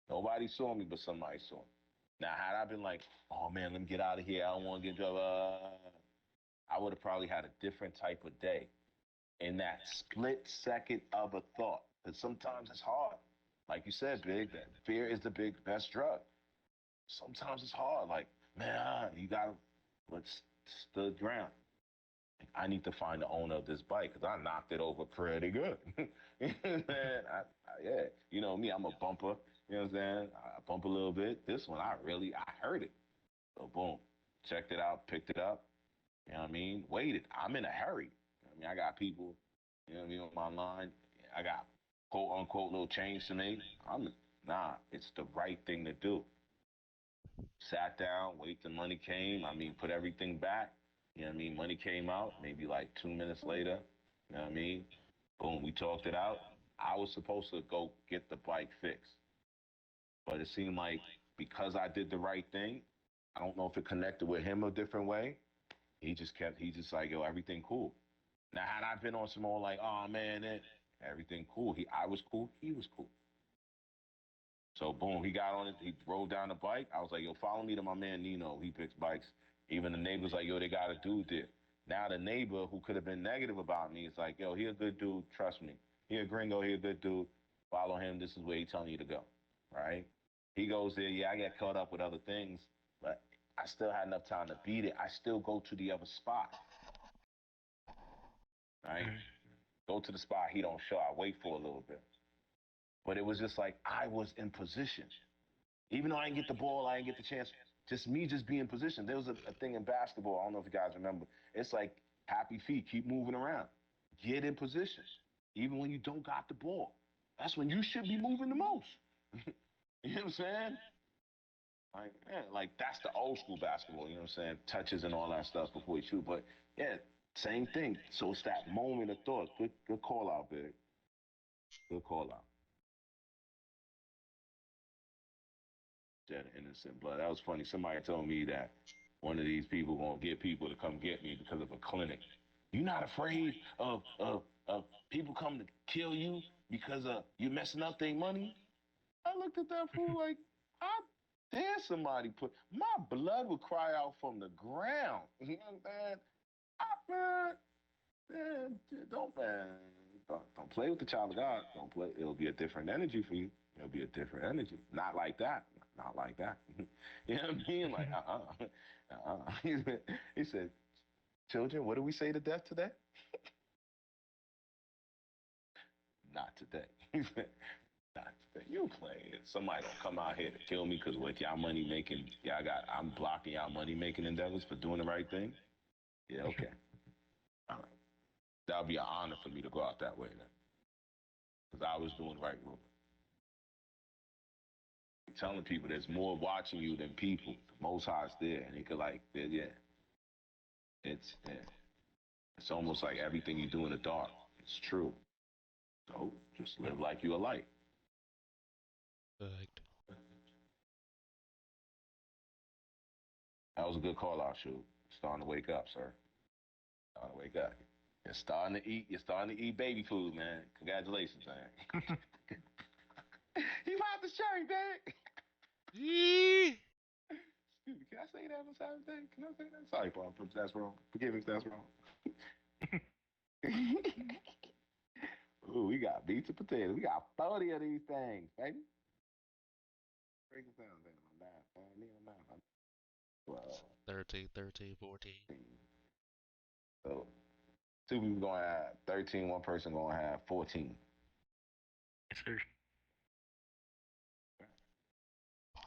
Nobody saw me, but somebody saw me. Now, had I been like, oh man, let me get out of here. I don't want to get trouble. I would have probably had a different type of day in that split second of a thought. Because sometimes it's hard. Like you said, Big, that fear is the best drug. Sometimes it's hard. Like, man, you got to, let's stood ground. I need to find the owner of this bike because I knocked it over pretty good. Man, yeah, you know me, I'm a bumper. You know what I'm saying? I bump a little bit. This one, I heard it. So boom, checked it out, picked it up. You know what I mean? Waited. I'm in a hurry. I mean, I got people. You know what I mean on my line. I got quote unquote little change to make. It's the right thing to do. Sat down, wait till money came. I mean, put everything back. You know what I mean? Money came out maybe like 2 minutes later. You know what I mean? Boom, we talked it out. I was supposed to go get the bike fixed, but it seemed like because I did the right thing, I don't know if it connected with him a different way. He just like, yo, everything cool. Now, had I been on some more like, oh man, everything cool. I was cool. He was cool. So boom, he got on it. He rode down the bike. I was like, yo, follow me to my man Nino. He picks bikes. Even the neighbors like, yo, they got a dude there. Now the neighbor who could have been negative about me is like, yo, he a good dude. Trust me. He a gringo. He a good dude. Follow him. This is where he telling you to go. Right? He goes there. Yeah, I get caught up with other things, but I still had enough time to beat it. I still go to the other spot. Right? Go to the spot. He don't show. I wait for a little bit. But it was just like I was in position. Even though I didn't get the ball, I didn't get the chance. Just me just being in position. There was a thing in basketball. I don't know if you guys remember. It's like happy feet, keep moving around. Get in position. Even when you don't got the ball. That's when you should be moving the most. You know what I'm saying? Like, man, like that's the old school basketball, you know what I'm saying? Touches and all that stuff before you shoot. But yeah, same thing. So it's that moment of thought. Good call out, big. Good call out. Shed innocent blood. That was funny. Somebody told me that one of these people gonna get people to come get me because of a clinic. You're not afraid of people coming to kill you because you messing up their money? I looked at that fool like, I dare somebody put my blood would cry out from the ground. You know what I'm saying? Man, don't play with the child of God. Don't play. It'll be a different energy for you. It'll be a different energy. Not like that. Not like that. You know what I mean? Like, He said, children, what do we say to death today? Not today. He said, not today. You playing. Somebody gonna come out here to kill me because what y'all money making, I'm blocking y'all money making endeavors for doing the right thing. Yeah, okay. All right. That'll be an honor for me to go out that way then. Because I was doing right. Telling people there's more watching you than people. The Most High's there, and he could like, yeah, yeah. It's almost like everything you do in the dark. It's true. So just live like you a light. Fact. That was a good call out, shoot. Starting to wake up, sir. Starting to wake up. You're starting to eat. You're starting to eat baby food, man. Congratulations, man. You bought the shirt, man. Yee! Excuse me. Can I say that on Saturday? Can I say that? Sorry, Paul. That's wrong. Forgive me if that's wrong. Ooh, we got beets and potatoes. We got 40 of these things, baby. Break it down, man. My math, man. I need a math. 12. 13, 13, 14. So two people gonna have 13. One person gonna have 14. Yes, sir.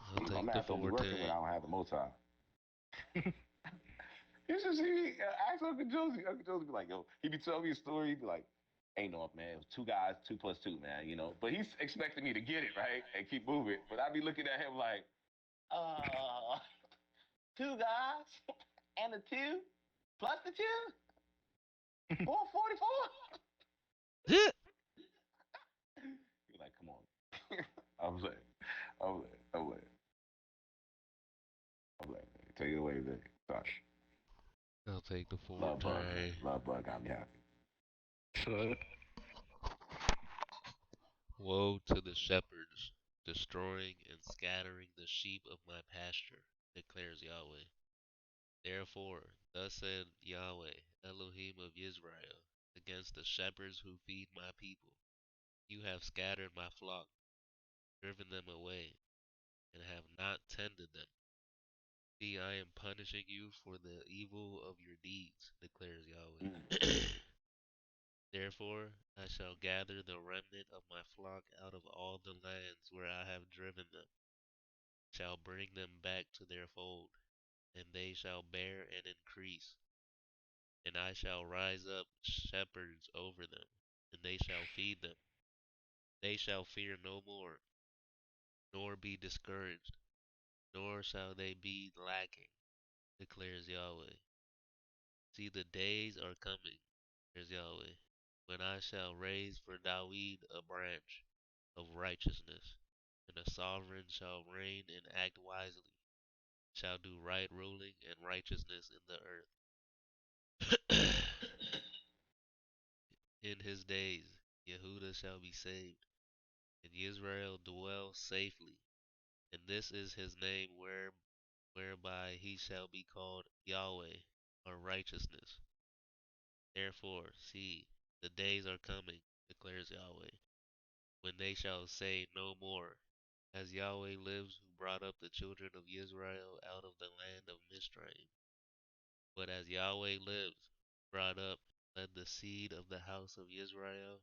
I'll See, my take the math don't be working when 14. I don't have a multi. You should see. Ask Uncle Josie. Uncle Josie be like, yo, he be telling me a story. He be like, ain't no, man. It was two guys, 2 plus 2, man. You know, but he's expecting me to get it right and keep moving. But I be looking at him like, uh, two guys and a two plus the two, 444. Yeah. You're like, come on. I was like, I was like, I was like, I was like, take it away, man. Sorry. I'll take the Love bug, man. 14. Love bug got me happy. So, Woe to the shepherds, destroying and scattering the sheep of my pasture, declares Yahweh. Therefore, thus said Yahweh, Elohim of Israel, against the shepherds who feed my people. You have scattered my flock, driven them away, and have not tended them. See, I am punishing you for the evil of your deeds, declares Mm. Yahweh. Therefore, I shall gather the remnant of my flock out of all the lands where I have driven them, shall bring them back to their fold, and they shall bear and increase. And I shall rise up shepherds over them, and they shall feed them. They shall fear no more, nor be discouraged, nor shall they be lacking, declares Yahweh. See, the days are coming, declares Yahweh, when I shall raise for David a branch of righteousness, and a sovereign shall reign and act wisely, shall do right ruling and righteousness in the earth. In his days, Yehuda shall be saved, and Israel dwell safely. And this is his name whereby he shall be called Yahweh, or righteousness. Therefore, see, the days are coming, declares Yahweh, when they shall say no more, as Yahweh lives who brought up the children of Israel out of the land of Mizraim. But as Yahweh lives, brought up, led the seed of the house of Israel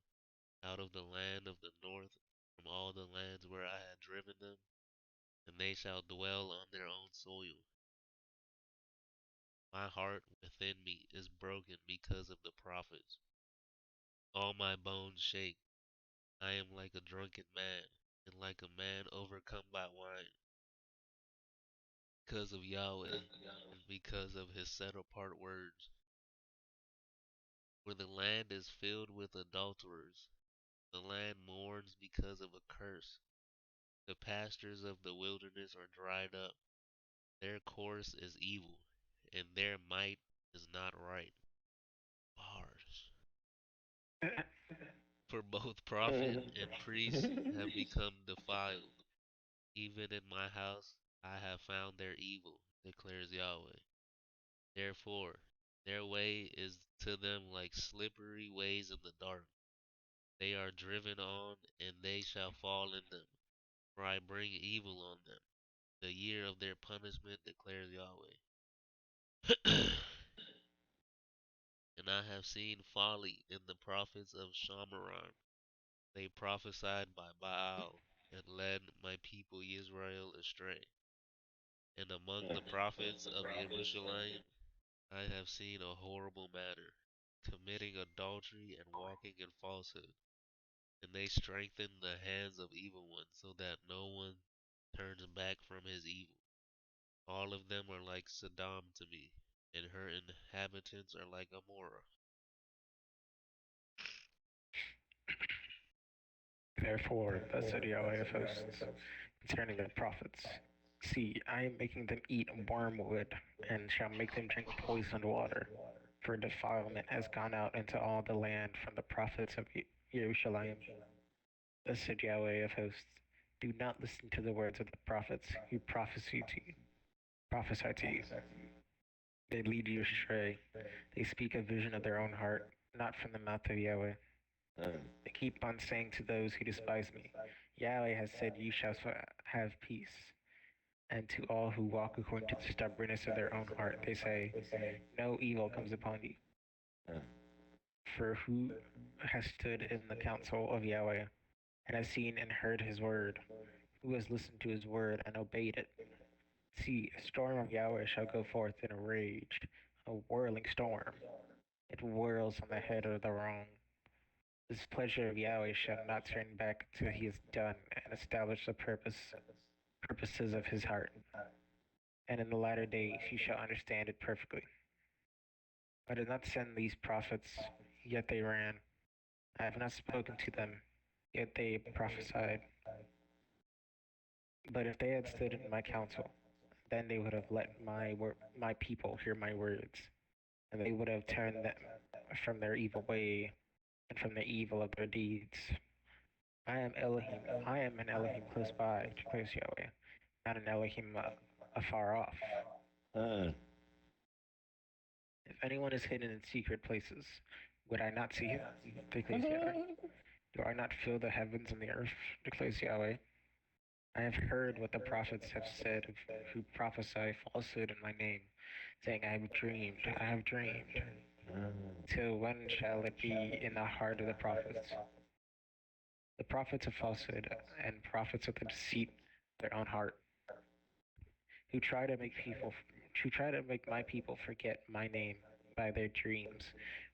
out of the land of the north, from all the lands where I had driven them, and they shall dwell on their own soil. My heart within me is broken because of the prophets. All my bones shake. I am like a drunken man, and like a man overcome by wine, because of Yahweh, and because of his set apart words. For the land is filled with adulterers. The land mourns because of a curse. The pastures of the wilderness are dried up. Their course is evil, and their might is not right. Bars. For both prophet and priest have become defiled. Even in my house I have found their evil, declares Yahweh. Therefore, their way is to them like slippery ways in the dark. They are driven on, and they shall fall in them. For I bring evil on them. The year of their punishment, declares Yahweh. And I have seen folly in the prophets of Shamaron. They prophesied by Baal, and led my people Israel astray. And among the prophets of Jerusalem I have seen a horrible matter, committing adultery and walking in falsehood. And they strengthen the hands of evil ones, so that no one turns back from his evil. All of them are like Sodom to me, and her inhabitants are like Gomorrah. Therefore, thus said Yahweh of hosts concerning the prophets: See, I am making them eat wormwood, and shall make them drink poisoned water. For defilement has gone out into all the land from the prophets of Jerusalem. Thus said Yahweh of hosts: Do not listen to the words of the prophets who prophesy to you. They lead you astray. They speak a vision of their own heart, not from the mouth of Yahweh. They keep on saying to those who despise me, Yahweh has said, You shall have peace. And to all who walk according to the stubbornness of their own heart, they say, No evil comes upon you. For who has stood in the counsel of Yahweh, and has seen and heard his word? Who has listened to his word and obeyed it? See, a storm of Yahweh shall go forth in a rage, a whirling storm. It whirls on the head of the wrong. This pleasure of Yahweh shall not turn back till he has done and established the purposes of his heart. And in the latter days you shall understand it perfectly. I did not send these prophets, yet they ran. I have not spoken to them, yet they prophesied. But if they had stood in my counsel, then they would have let my people hear my words, and they would have turned them from their evil way and from the evil of their deeds. I am Elohim. I am an Elohim close by, declares Yahweh, not an Elohim afar off. If anyone is hidden in secret places, would I not see him? Declares Yahweh. Do I not fill the heavens and the earth? Declares Yahweh. I have heard what the prophets have said who prophesy falsehood in my name, saying, I have dreamed, I have dreamed. Till when shall it be in the heart of the prophets? The prophets of falsehood and prophets of the deceit of their own heart, who try to make my people forget my name by their dreams,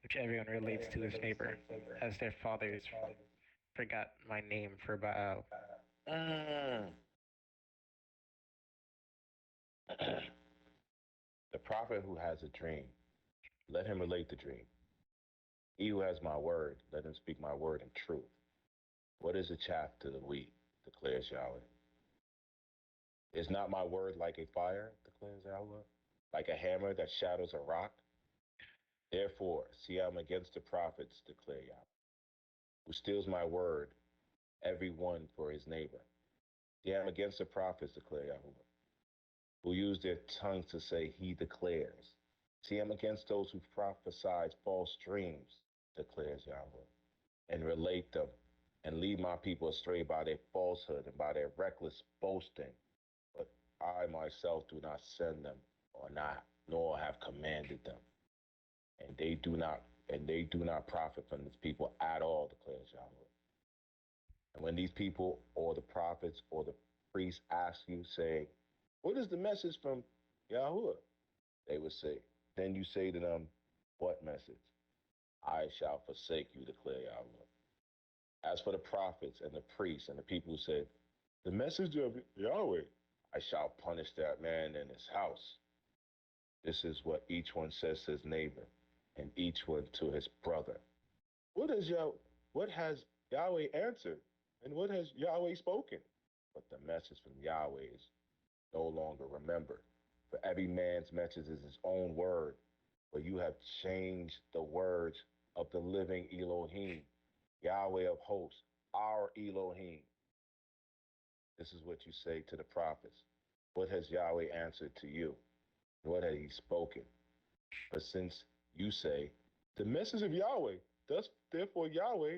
which everyone relates to his neighbor, as their fathers forgot my name for Baal. The prophet who has a dream, let him relate the dream. He who has my word, let him speak my word in truth. What is the chaff to the wheat, declares Yahweh? Is not my word like a fire, declares Yahweh? Like a hammer that shatters a rock? Therefore, see, I'm against the prophets, declare Yahweh, who steals my word, every one for his neighbor. See, I'm against the prophets, declare Yahweh, who use their tongues to say, he declares. See, I'm against those who prophesy false dreams, declares Yahweh, and relate them, and lead my people astray by their falsehood and by their reckless boasting. But I myself do not send them, or not, nor have commanded them. And they do not profit from this people at all, declares Yahweh. And when these people or the prophets or the priests ask you, saying, what is the message from Yahweh? They would say, then you say to them, what message? I shall forsake you, declare Yahweh. As for the prophets and the priests and the people who said, the message of Yahweh, I shall punish that man and his house. This is what each one says to his neighbor, and each one to his brother. What has Yahweh answered? And what has Yahweh spoken? But the message from Yahweh is no longer remembered. For every man's message is his own word. For you have changed the words of the living Elohim, Yahweh of hosts, our Elohim. This is what you say to the prophets. What has Yahweh answered to you? What has he spoken? But since you say, the message of Yahweh, thus therefore Yahweh,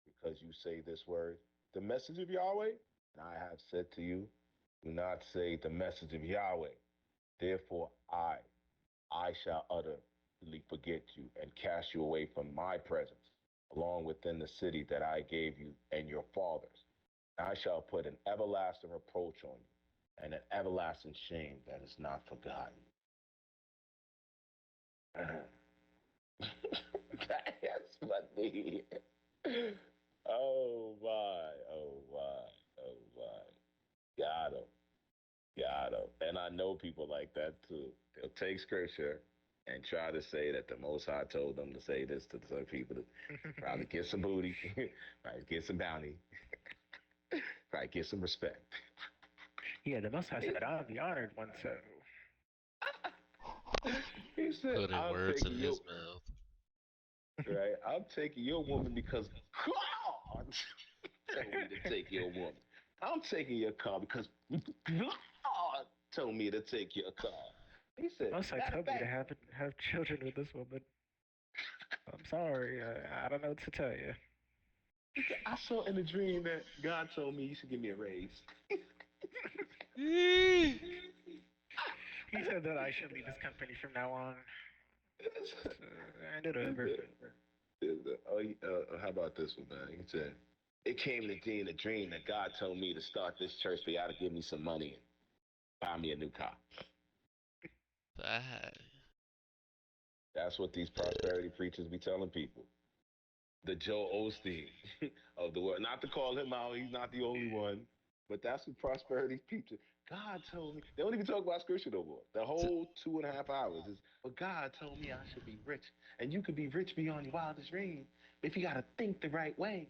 because you say this word, the message of Yahweh, and I have said to you, do not say the message of Yahweh. Therefore I shall utterly forget you and cast you away from my presence, along within the city that I gave you and your fathers. And I shall put an everlasting reproach on you and an everlasting shame that is not forgotten. That's funny. Oh my, oh my, oh my. Got him. Got him. And I know people like that too. They'll take scripture and try to say that the Most High told them to say this to some people to probably get some booty, probably get some bounty, probably get some respect. Yeah, the Most High said, I'll be honored one so. He said, Putting I'm words in taking your his mouth. right. I'm taking your woman because God told me to take your woman. I'm taking your car because God told me to take your car. He The said, Most High matter of told me to fact, have children with this woman. I'm sorry. I don't know what to tell you. he said, I saw in a dream that God told me you should give me a raise. He said that I should leave this company from now on. Hand it over. How about this one, man? He said, it came to me in a dream that God told me to start this church for y'all to give me some money and buy me a new car. Bye. That's what these prosperity preachers be telling people. The Joe Osteen of the world. Not to call him out, he's not the only one. But that's what prosperity preachers. God told me. They don't even talk about scripture no more. The T- whole 2.5 hours is, but God told me I should be rich. And you could be rich beyond your wildest dream if you got to think the right way.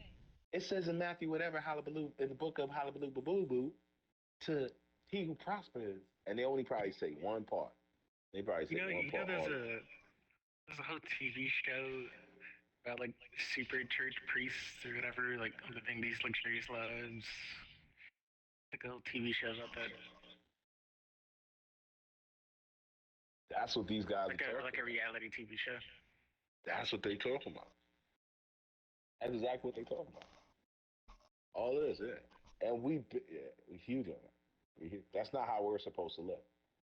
It says in Matthew, whatever, Halabaloo, in the book of Halabaloo, Baboo Boo, to he who prospers. And they only probably say one part. They probably say one You know, part. All there's a whole TV show about like super church priests or whatever, like living these luxurious lives. Like a whole TV show about that, that's what these guys are talking like a about. reality TV show. That's what they talking about. That's exactly what they talking about. All it is, yeah. And we huge on it. That's not how we're supposed to live.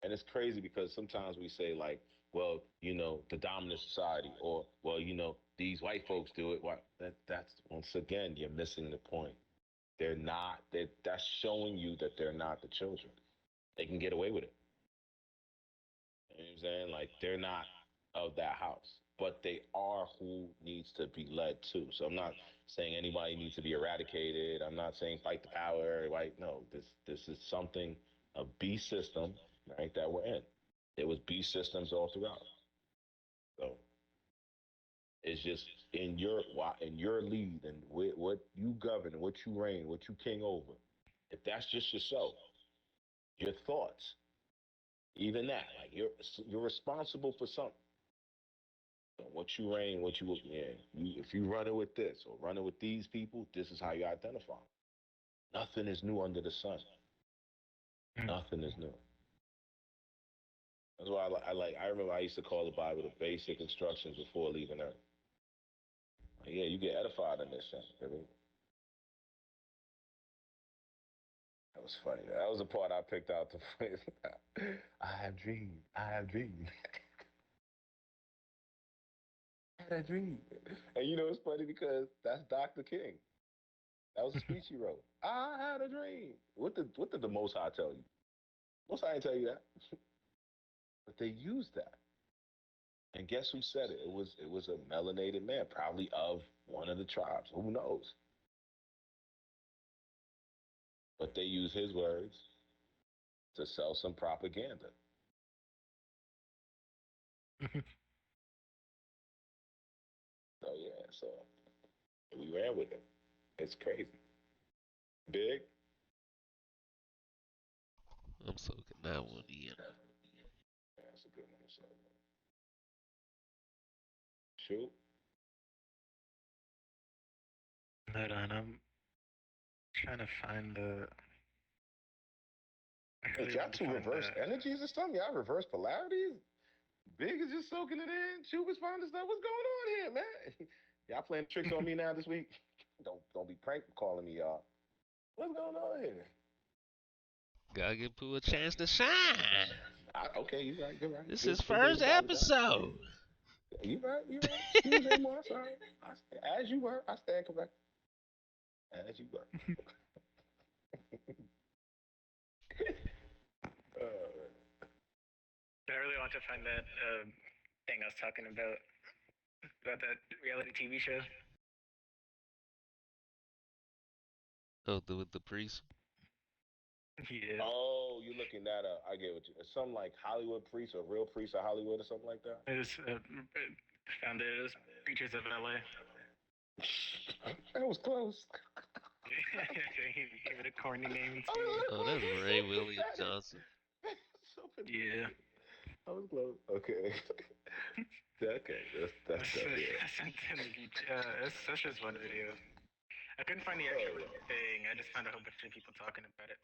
And it's crazy because sometimes we say like, well, the dominant society, or well, these white folks do it. Why? That's once again, you're missing the point. They're not. That's showing you that they're not the children. They can get away with it. You know what I'm saying? Like they're not of that house, but they are who needs to be led to. So I'm not saying anybody needs to be eradicated. I'm not saying fight the power. Right? No, this is something a beast system. right? That were in. There was beast systems all throughout. So it's just in your lead and what you govern, what you reign, what you king over. If that's just yourself, your thoughts, even that, like you're responsible for something. So what you reign, what you yeah, if you run it with this or run it with these people, this is how you identify. Nothing is new under the sun. Nothing is new. That's why I like. I remember I used to call the Bible the basic instructions before leaving Earth. Like, yeah, you get edified in this thing. I mean, that was funny. That was the part I picked out. The I have dreamed. I have dreamed. I had a dream. And you know it's funny because that's Dr. King. That was a speech he wrote. I had a dream. What did the Most High tell you? Most High didn't tell you that. But they used that. And guess who said it? It was a melanated man, probably of one of the tribes. Who knows? But they use his words to sell some propaganda. So yeah, so we ran with it. It's crazy. Big. I'm soaking that one in. Yeah, that's a good one. So shoot. Hold on, I'm trying to find the. I Wait, really y'all wanted to two find reverse the. energies or something? Y'all reverse polarities? Big is just soaking it in. Chuba's finding stuff. What's going on here, man? Y'all playing tricks on me now this week? Don't be prank calling me, y'all. What's going on here? Gotta give Pooh a chance to shine. Okay, you right. You're right. This Give is a bit first apologize. episode. You right. You right. Excuse me, more. Sorry. As you were. I stand correct. As you were. I really want to find that thing I was talking about that reality TV show. Oh, with the priest. Yeah. Oh, you looking that up? I get what you. It's some like Hollywood priest or real priest of Hollywood or something like that. It was found it was Preachers of LA. That was close. Give it a corny name too. Oh, that's Ray William Johnson. Yeah. I was close. Okay. Okay. That's tough. Yeah. I sent in that's just one video. I couldn't find the actual thing. I just found a whole bunch of people talking about it.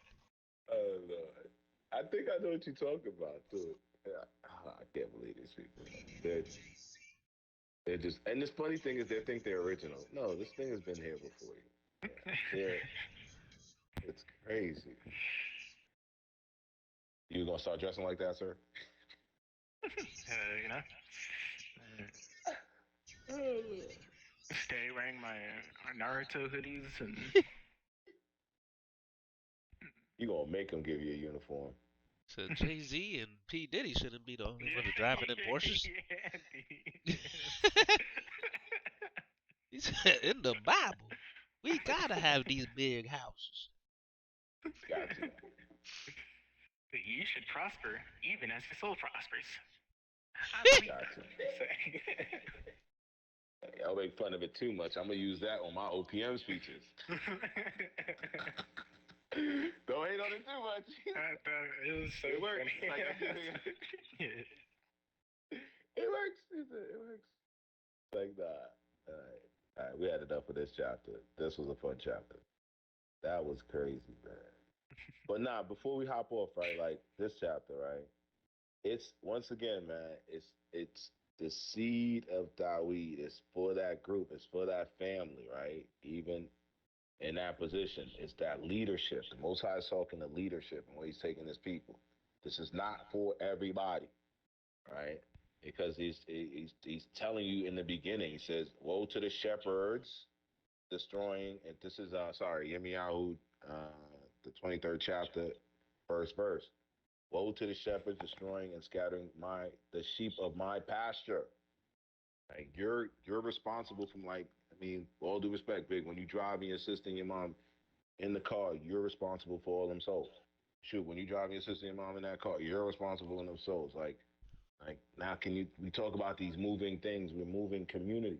Oh Lord. I think I know what you're talking about too. Yeah. I can't believe these people. They're they're just and this funny thing is they think they're original. No, this thing has been here before you. Yeah. It's crazy. You gonna start dressing like that, sir? You know, stay wearing my Naruto hoodies and You gonna make them give you a uniform. So Jay-Z and P. Diddy shouldn't be the only ones driving in Porsches. Yeah, He said in the Bible, we gotta have these big houses. Got to. You should prosper even as your soul prospers. Got to. Y'all make fun of it too much. I'm gonna use that on my OPM speeches. Don't hate on it too much. It was so It works. funny. Like, Yeah. it works. It works. Like that. All right. We had enough of this chapter. This was a fun chapter. That was crazy, man. But nah, before we hop off, right? Like this chapter, right? It's once again, man. It's the seed of Dawid. It's for that group. It's for that family, right? Even in that position, it's that leadership. The Most High is talking to leadership and where He's taking His people. This is not for everybody, right? Because he's telling you in the beginning. He says, "Woe to the shepherds destroying." And this is Yirmeyahu, the 23rd chapter, first verse. Woe to the shepherds destroying and scattering the sheep of my pasture. Like you're responsible from like all due respect, Big. When you drive and your sister and your mom in the car, you're responsible for all them souls. shoot, when you drive your sister and your mom in that car, you're responsible in them souls. Like now, can you? We talk about these moving things. We're moving communities.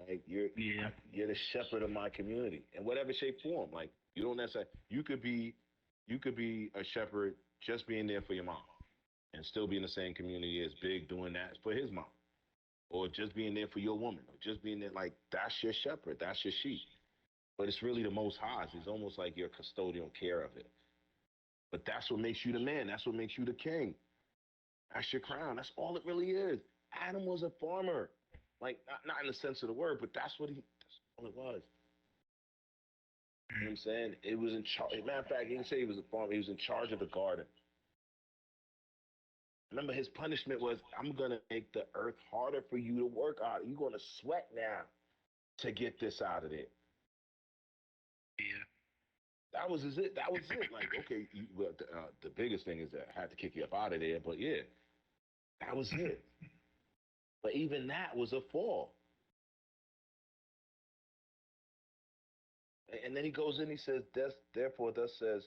Like Yeah. you're the shepherd of my community in whatever shape form. Like you don't necessarily you could be a shepherd just being there for your mom and still be in the same community as Big doing that for his mom, or just being there for your woman, or just being there like that's your shepherd, that's your sheep. But it's really the Most High's. It's almost like your custodial care of it. But that's what makes you the man. That's what makes you the king. That's your crown. That's all it really is. Adam was a farmer, like not in the sense of the word, but that's what he. That's all it was. You know what I'm saying? It was in charge. Matter of fact, he didn't say he was a farmer. He was in charge of the garden. Remember, his punishment was, I'm gonna make the earth harder for you to work out. You're gonna sweat now to get this out of there. Yeah. That was it. That was it. Like, okay, well, the biggest thing is that I had to kick you up out of there. But yeah, that was it. But even that was a fall. And then he goes in. He says, "Therefore, thus says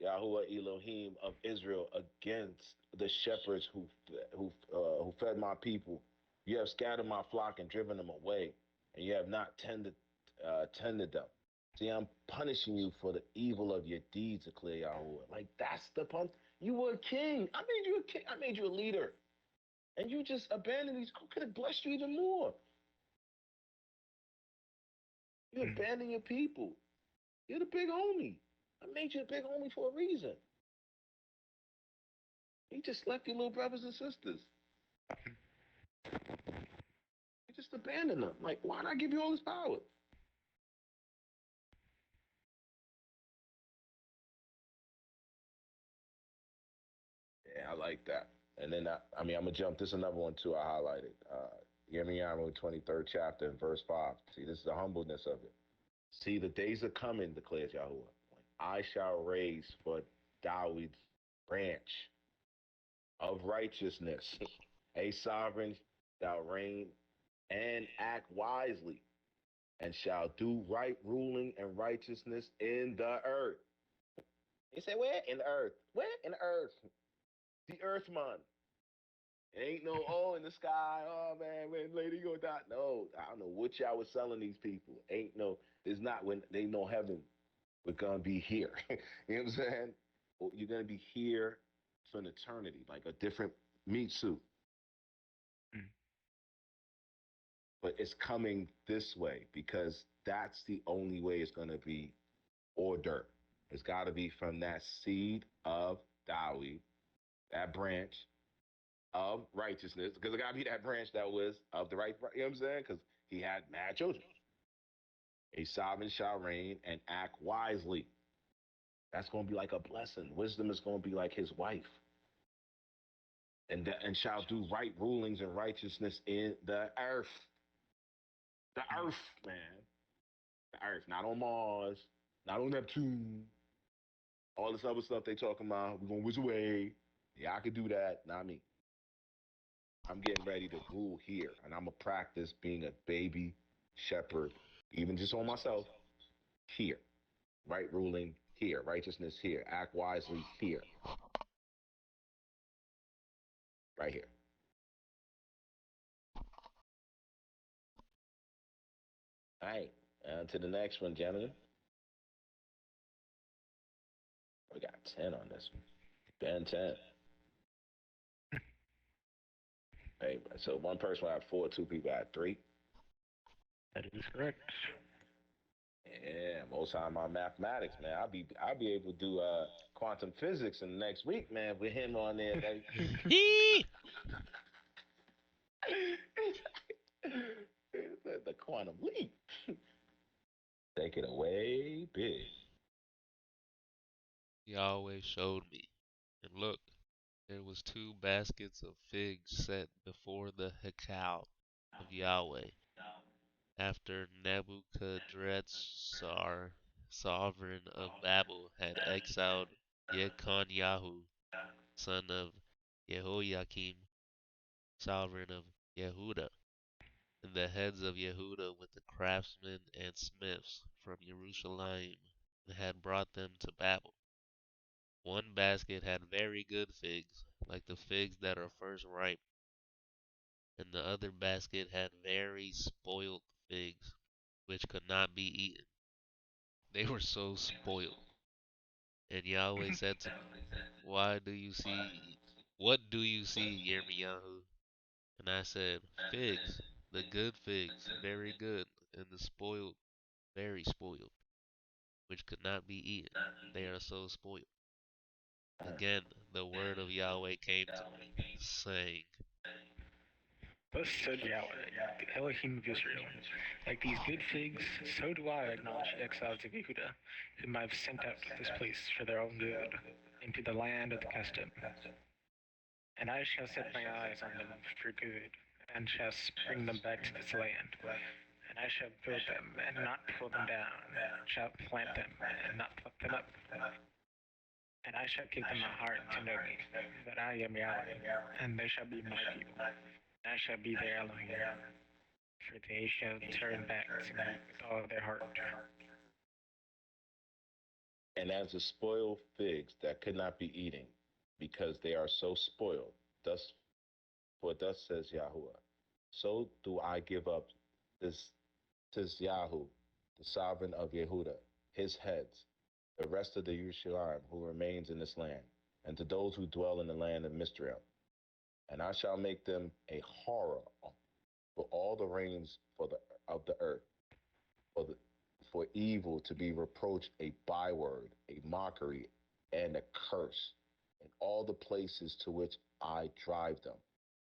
Yahuwah Elohim of Israel against the shepherds who fed my people. You have scattered my flock and driven them away, and you have not tended them. See, I'm punishing you for the evil of your deeds, declare Yahuwah. Like that's the pun. You were a king. I made you a king. I made you a leader, and you just abandoned these. I could have blessed you even more. You abandon your people. You're the big homie. I made you a big homie for a reason. You just left your little brothers and sisters. You just abandoned them. Like, why did I give you all this power? Yeah, I like that. And then I mean, I'm gonna jump. This is another one too. I highlighted. Yirmeyahu 23rd chapter and verse 5. See, this is the humbleness of it. See, the days are coming, declares Yahuwah, when I shall raise for David's branch of righteousness a sovereign shall reign and act wisely, and shall do right ruling and righteousness in the earth. He said, where? In the earth. Where? In the earth. The earth, man. It ain't no, oh, in the sky, oh, man, when lady gonna die. No, I don't know what y'all was selling these people. Ain't no, there's not when they know heaven. We're gonna be here. You know what I'm saying? You're gonna be here for an eternity, like a different meat suit. But it's coming this way because that's the only way it's gonna be order. It's gotta be from that seed of Dawi, that branch of righteousness, because it gotta be that branch that was of the right, you know what I'm saying? Because he had mad children. A sovereign shall reign and act wisely. That's gonna be like a blessing. Wisdom is gonna be like his wife. And shall do right rulings and righteousness in the earth. The earth, man. The earth, not on Mars, not on Neptune. All this other stuff they talking about. We're gonna whiz away. Yeah, I could do that. Not me. I'm getting ready to rule here, and I'm gonna practice being a baby shepherd, even just on myself. Here, right ruling here, righteousness here, act wisely here, right here. All right, on to the next one, gentlemen. We got 10 on this one. Ben 10. Hey, so one person will have four, two people have three. That is correct. Yeah, most time my mathematics, man. I'll be able to do quantum physics in the next week, man, with him on there. Like, Hee! the quantum leap. Take it away, big. Yahweh showed me, and look, there was two baskets of figs set before the Hekal of Yahweh, after Nebuchadrezzar, sovereign of Babel, had exiled Yekhanyahu, son of Jehoiakim, sovereign of Yehuda, and the heads of Yehuda with the craftsmen and smiths from Jerusalem, and had brought them to Babel. One basket had very good figs, like the figs that are first ripe, and the other basket had very spoiled figs, which could not be eaten. They were so spoiled. And Yahweh said to me, Why do you see, what do you see, Yirmeyahu? And I said, Figs, the good figs, very good, and the spoiled, very spoiled, which could not be eaten. They are so spoiled. Again, the word of Yahweh came to me, saying, Thus said Yahweh, the Elohim of Israel, like these good figs, so do I acknowledge the exiles of Yehuda, whom I have sent out to this place for their own good, into the land of the custom. And I shall set my eyes on them for good, and shall bring them back to this land. And I shall build them, and not pull them down, and shall plant them, and not pluck them up. And I shall give them a heart to know me, that I am Yahweh, and they shall be my people. And I shall be their Elohim, for they shall turn back to me with all their heart. And as the spoiled figs that could not be eaten, because they are so spoiled, thus for thus says Yahuwah, so do I give up this Yahu, the sovereign of Yehuda, his heads, the rest of the Yerushalayim who remains in this land, and to those who dwell in the land of Misraim. And I shall make them a horror for all the reigns of the earth, for the for evil to be reproached a byword, a mockery, and a curse in all the places to which I drive them.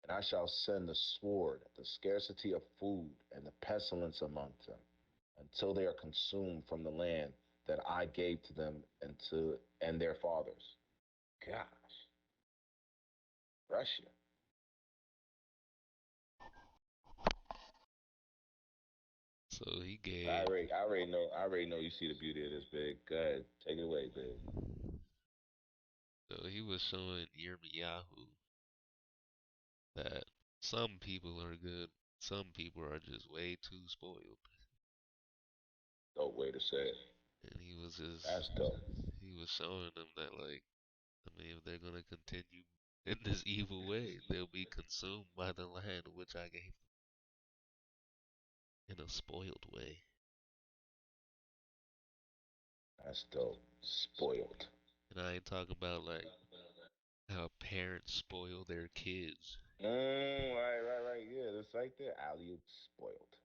And I shall send the sword, the scarcity of food, and the pestilence among them, until they are consumed from the land that I gave to them and their fathers. Gosh, Russia. So he gave, I already know you see the beauty of this, Big. Go ahead, take it away, Big. so he was showing Yirmeyahu that some people are good, some people are just way too spoiled. Dope way to say it. And That's dope. he was showing them that, like, I mean, if they're gonna continue in this evil way, they'll be consumed by the land which I gave them in a spoiled way. That's dope. Spoiled. And I ain't talking about like how parents spoil their kids. Right. Yeah, that's right there. Alley spoiled.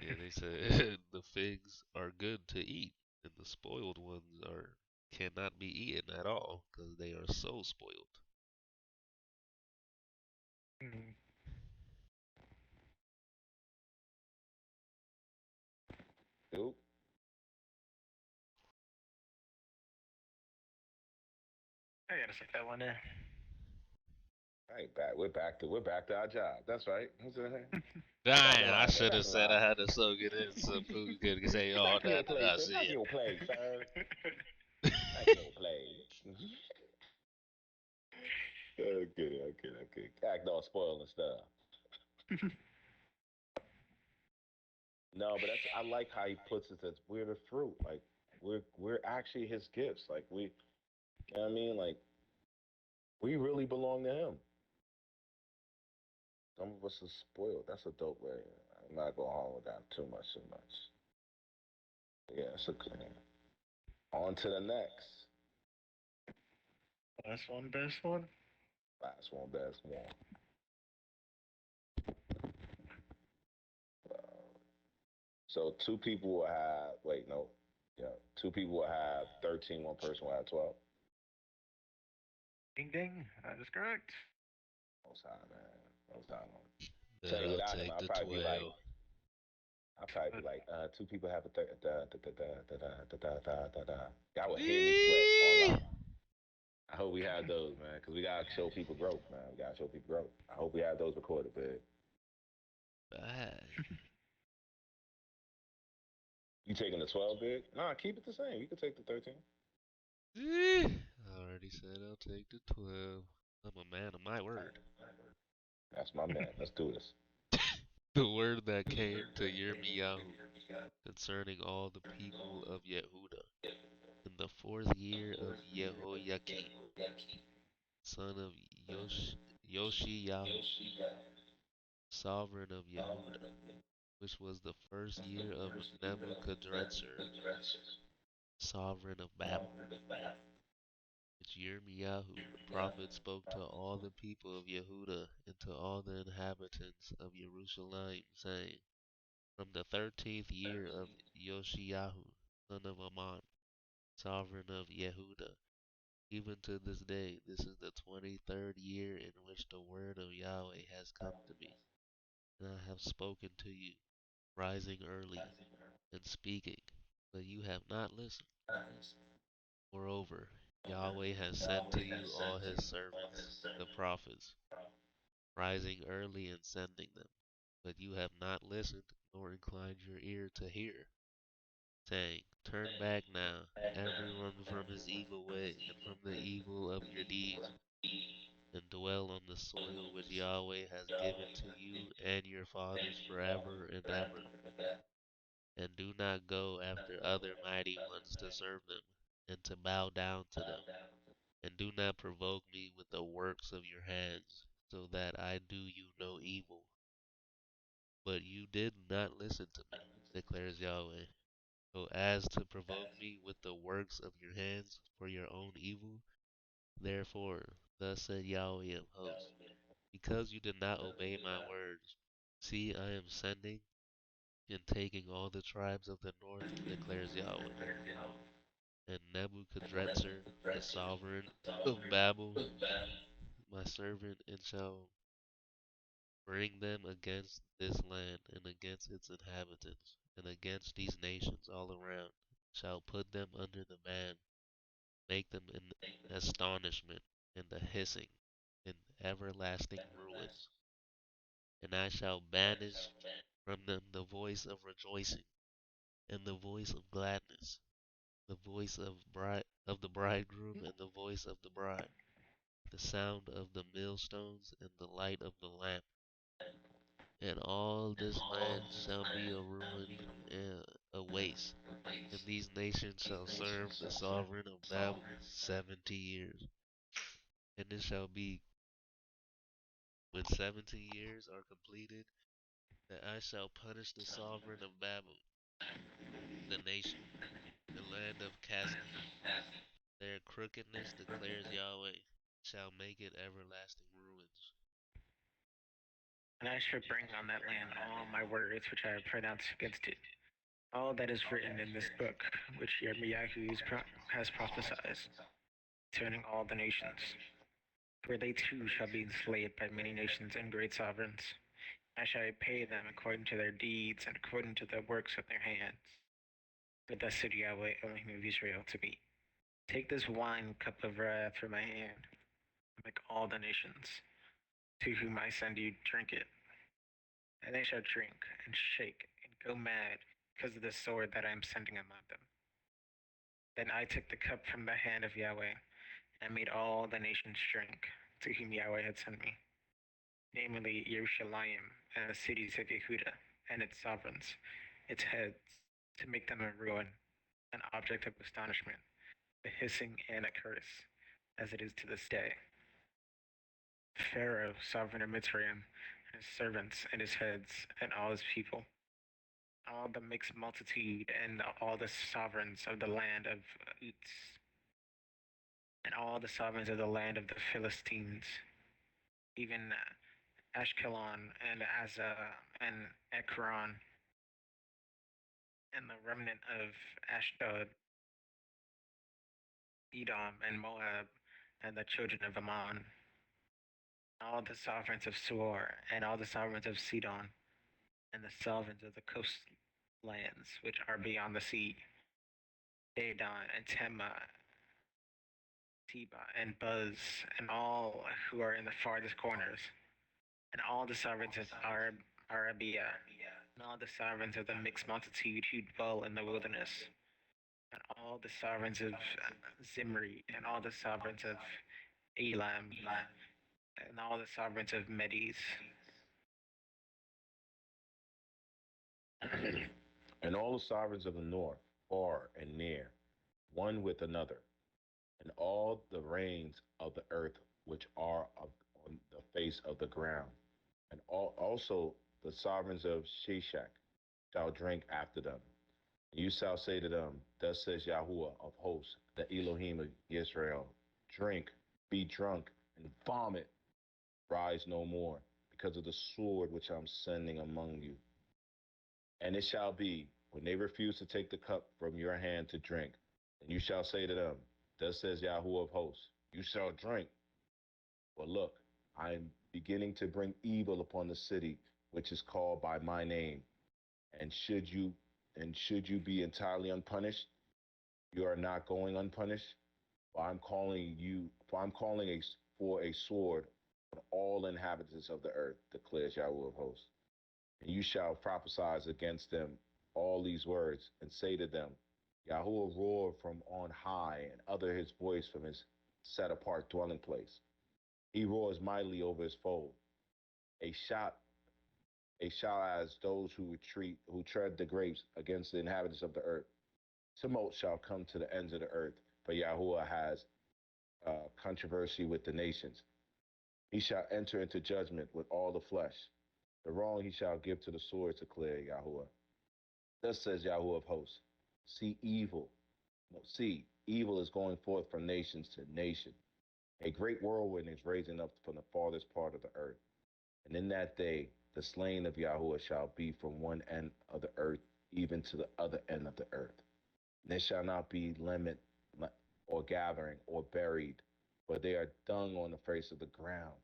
Yeah, they said the figs are good to eat, and the spoiled ones are cannot be eaten at all because they are so spoiled. Hmm. Dude. I gotta set that one in. Right back. We're back to our job. That's right. Back in Dang, I line, man. should Back have in said line. I had to soak it in so food could say, oh, Back in your place, I sir. see Back in it. your place, sir. Back in your place. Okay. Act all spoiled and stuff. No, but that's I like how he puts it that we're the fruit. Like we're actually his gifts. Like you know what I mean? Like we really belong to him. Some of us are spoiled. That's a dope way. I'm not going home with that too much. Yeah, it's a good one. On to the next. Last one, best one. Last one, best one. So two people will have, wait, no. Yeah, two people will have 13, one person will have 12. Ding ding. That is correct. Most high, man. Most high, man. Bet Say I'll without him, take the 12. I'll probably be like, two people have a Y'all would hear me sweat Eee! online. I hope we have those, man, because we gotta show people growth, man. We gotta show people growth. I hope we have those recorded, big. Bye. You taking the 12, big? Nah, keep it the same. You can take the 13. I already said I'll take the 12. I'm a man of my word. That's my man. Let's do this. The word that came to Yirmiyahu concerning all the people of Yehuda. In the fourth year of Yehoiakim, son of Yoshiyahu, sovereign of Yehuda, which was the first year of Nebuchadrezzar, sovereign of Babel, which Yirmeyahu the prophet spoke to all the people of Yehuda and to all the inhabitants of Jerusalem, saying, from the 13th year of Yoshiyahu, son of Ammon, sovereign of Yehuda, even to this day, this is the 23rd year in which the word of Yahweh has come to me, and I have spoken to you, rising early and speaking, but you have not listened. Moreover, Yahweh has sent to you all his servants, the prophets, rising early and sending them, but you have not listened nor inclined your ear to hear, saying, turn back now, everyone from his evil way and from the evil of your deeds, and dwell on the soil which Yahweh has given to you and your fathers forever and ever. And do not go after other mighty ones to serve them, and to bow down to them. And do not provoke me with the works of your hands, so that I do you no evil. But you did not listen to me, declares Yahweh. So as to provoke me with the works of your hands for your own evil, therefore, thus said Yahweh of hosts, because you did not obey my words, see, I am sending and taking all the tribes of the north, declares Yahweh. And Nebuchadrezzar, the sovereign of Babel, my servant, and shall bring them against this land and against its inhabitants, and against these nations all around, shall put them under the ban, make them in astonishment, and the hissing, in everlasting ruins. And I shall banish from them the voice of rejoicing, and the voice of gladness, the voice of the bridegroom, and the voice of the bride, the sound of the millstones, and the light of the lamp. And all this land shall be a ruin and a waste, and these nations shall serve the sovereign of Babel 70 years. And it shall be when 70 years are completed that I shall punish the sovereign of Babel, the nation, the land of Casdim. Their crookedness, declares Yahweh, shall make it everlasting ruins. And I shall bring on that land all my words which I have pronounced against it, all that is written in this book which Yirmeyahu has prophesied, concerning all the nations. For they too shall be enslaved by many nations and great sovereigns. I shall repay them according to their deeds and according to the works of their hands. For thus said Yahweh, Elohim of Israel, to me, take this wine cup of wrath from my hand, and make all the nations to whom I send you drink it, and they shall drink and shake and go mad because of the sword that I am sending among them. Then I took the cup from the hand of Yahweh, and made all the nations drink to whom Yahweh had sent me, namely Jerusalem and the cities of Yehuda and its sovereigns, its heads, to make them a ruin, an object of astonishment, a hissing and a curse, as it is to this day. Pharaoh, sovereign of Mitzrayim, and his servants and his heads, and all his people, all the mixed multitude, and all the sovereigns of the land of Uts, and all the sovereigns of the land of the Philistines, even Ashkelon and Azza and Ekron, and the remnant of Ashdod, Edom, and Moab, and the children of Ammon, all the sovereigns of Seir, and all the sovereigns of Sidon, and the sovereigns of the coastlands which are beyond the sea, Dedan and Tema, Teba and Buz, and all who are in the farthest corners, and all the sovereigns of Arabia, and all the sovereigns of the mixed multitude who dwell in the wilderness, and all the sovereigns of Zimri, and all the sovereigns of Elam, and all the sovereigns of Medes. And all the sovereigns of the north, far and near, one with another, and all the rains of the earth which are on the face of the ground, and also the sovereigns of Sheshach shall drink after them. And you shall say to them, Thus says Yahuwah of hosts, the Elohim of Israel, drink, be drunk, and vomit, rise no more, because of the sword which I'm sending among you. And it shall be, when they refuse to take the cup from your hand to drink, and you shall say to them, Thus says Yahuwah of hosts, you shall drink. But look, I am beginning to bring evil upon the city which is called by my name. And should you be entirely unpunished, you are not going unpunished. For I'm calling for a sword on all inhabitants of the earth, declares Yahweh of hosts. And you shall prophesy against them all these words, and say to them, Yahuwah roared from on high, and utter his voice from his set apart dwelling place. He roars mightily over his foe. A shout, a shout as those who tread the grapes against the inhabitants of the earth. Tumult shall come to the ends of the earth, for Yahuwah has controversy with the nations. He shall enter into judgment with all the flesh. The wrong he shall give to the sword, declare Yahuwah. Thus says Yahuwah of hosts, see, evil is going forth from nations to nation. A great whirlwind is raising up from the farthest part of the earth. And in that day, the slain of Yahuwah shall be from one end of the earth even to the other end of the earth. And there shall not be limit or gathering or buried, for they are dung on the face of the ground.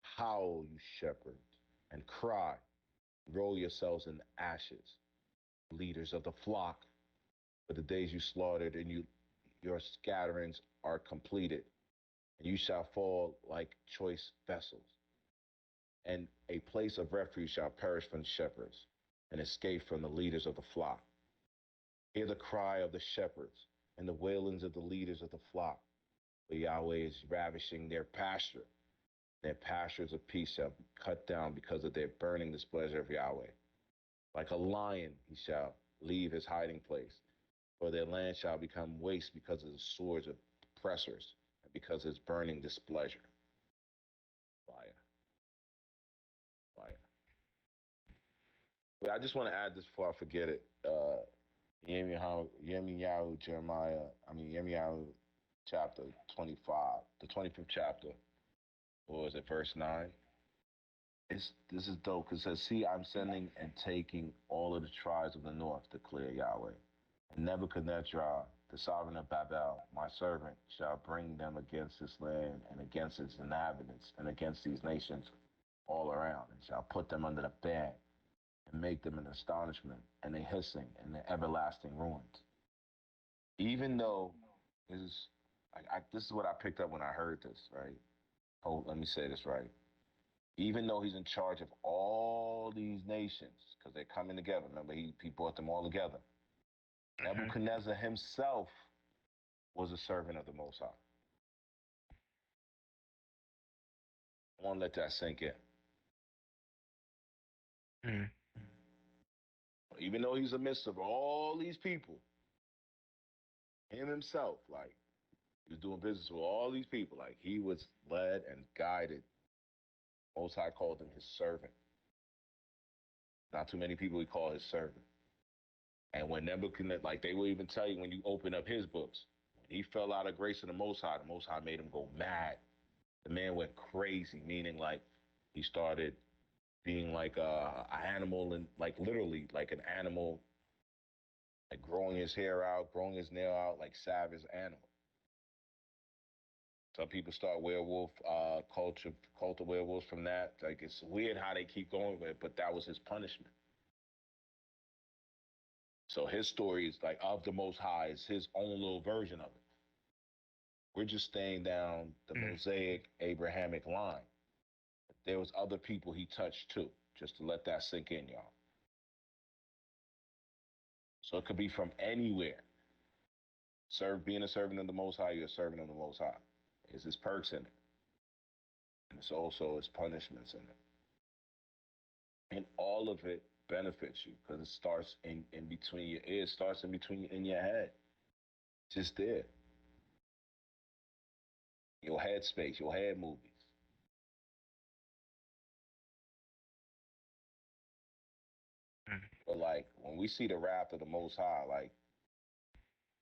Howl, you shepherds, and cry, roll yourselves in ashes, leaders of the flock, for the days you slaughtered and your scatterings are completed, and you shall fall like choice vessels. And a place of refuge shall perish from shepherds, and escape from the leaders of the flock. Hear the cry of the shepherds, and the wailings of the leaders of the flock. For Yahweh is ravishing their pasture. Their pastures of peace shall be cut down because of their burning displeasure of Yahweh. Like a lion he shall leave his hiding place, for their land shall become waste because of the swords of oppressors, and because of his burning displeasure. Fire, fire. But I just want to add this before I forget it. Yirmeyahu chapter 25, the 25th chapter, or is it verse 9? This is dope because it says, See, I'm sending and taking all of the tribes of the north, declare Yahweh. And Nebuchadnezzar, the sovereign of Babel, my servant, shall bring them against this land and against its inhabitants and against these nations all around, and shall put them under the ban and make them an astonishment and a hissing and an everlasting ruins. Even though this is, this is what I picked up when I heard this, right? Oh, let me say this right. Even though he's in charge of all these nations, because they're coming together. Remember, he brought them all together. Nebuchadnezzar himself was a servant of the Most High. I want to let that sink in. Mm. Even though he's amidst of all these people, him himself, like, he was doing business with all these people. Like, he was led and guided. Most High called him his servant. Not too many people he called his servant. And when Nebuchadnezzar, like, they will even tell you when you open up his books, when he fell out of grace of the Most High made him go mad. The man went crazy, meaning, like, he started being like a animal, and like literally like an animal, like growing his hair out, growing his nail out, like savage animal. Some people start werewolf cult of werewolves from that. Like, it's weird how they keep going with it, but that was his punishment. So his story is like of the Most High is his own little version of it. We're just staying down the Mosaic Abrahamic line. There was other people he touched too, just to let that sink in, y'all. So it could be from anywhere. Being a servant of the Most High, you're a servant of the Most High. There's his perks in it. And it's also his punishments in it. And all of it benefits you because it starts in between your ears, starts in between in your head. Just there. Your head space, your head movies. Mm. But like when we see the wrath of the Most High, like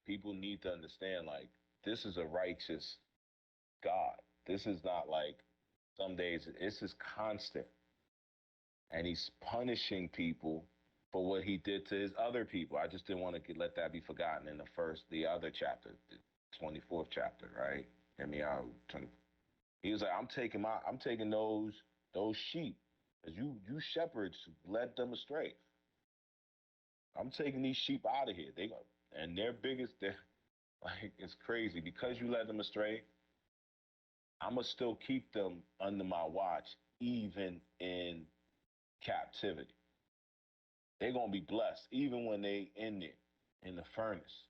people need to understand, like this is a righteous God. This is not like some days. This is constant, and He's punishing people for what He did to His other people. I just didn't want to let that be forgotten in the other chapter, the 24th chapter, right? Yirmeyahu 20. He was like, I'm taking those sheep, as you shepherds led them astray. I'm taking these sheep out of here. They go, and their biggest, they're like it's crazy because you led them astray. I'm gonna still keep them under my watch, even in captivity. They're gonna be blessed, even when they in there in the furnace.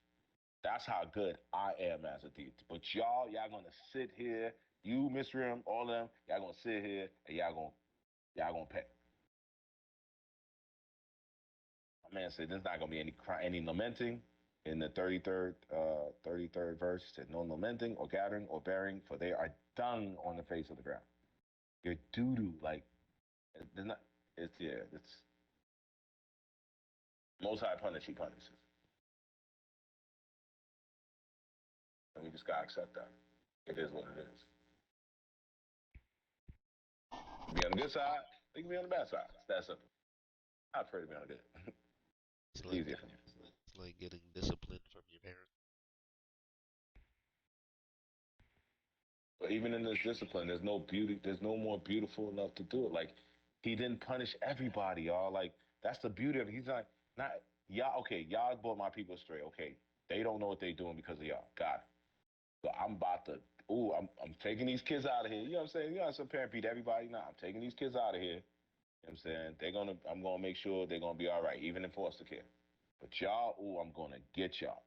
That's how good I am as a deity. But y'all gonna sit here, you, Mr. all of them, y'all gonna sit here and y'all gonna pay. My man said there's not gonna be any lamenting in the 33rd verse. He said no lamenting or gathering or bearing, for they are dung on the face of the ground. You're doo doo. Like there's not. It's yeah. It's Most High punish. He punishes, and we just gotta accept that. It is what it is. Be on the good side. We can be on the bad side. It's that simple. I prefer to be on the good. It's It's like easier for me. it's like getting disciplined from your parents. But even in this discipline, there's no beauty. There's no more beautiful enough to do it. Like he didn't punish everybody, y'all. Like that's the beauty of it. He's like, not y'all. Okay, y'all brought my people astray. Okay, they don't know what they're doing because of y'all. Got it. So I'm about to. Ooh, I'm taking these kids out of here. You know what I'm saying? You know, some parent beat everybody. Nah, I'm taking these kids out of here. You know what I'm saying? I'm gonna make sure they're gonna be all right, even in foster care. But y'all, ooh, I'm gonna get y'all.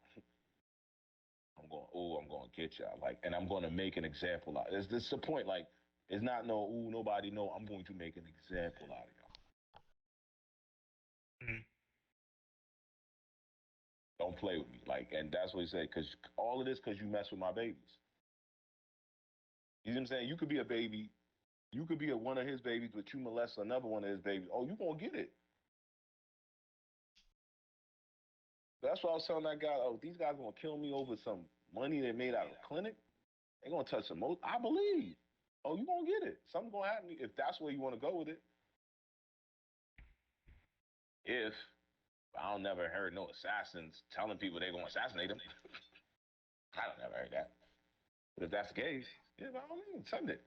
I'm gonna get y'all. Like, and I'm gonna make an example out. This is the point. Like, it's not no, ooh, nobody know. I'm going to make an example out of y'all. Mm. Don't play with me. Like, and that's what he said. Cause all of this, cause you mess with my babies. You know what I'm saying? You could be a baby. You could be one of his babies, but you molest another one of his babies. Oh, you gonna get it. That's why I was telling that guy. Oh, these guys gonna kill me over some money they made out of a clinic. They gonna touch some most. I believe. Oh, you gonna get it. Something gonna happen if that's where you want to go with it. If I don't never heard no assassins telling people they're gonna assassinate them. I don't never heard that. But if that's the case, yeah, by all means, send it.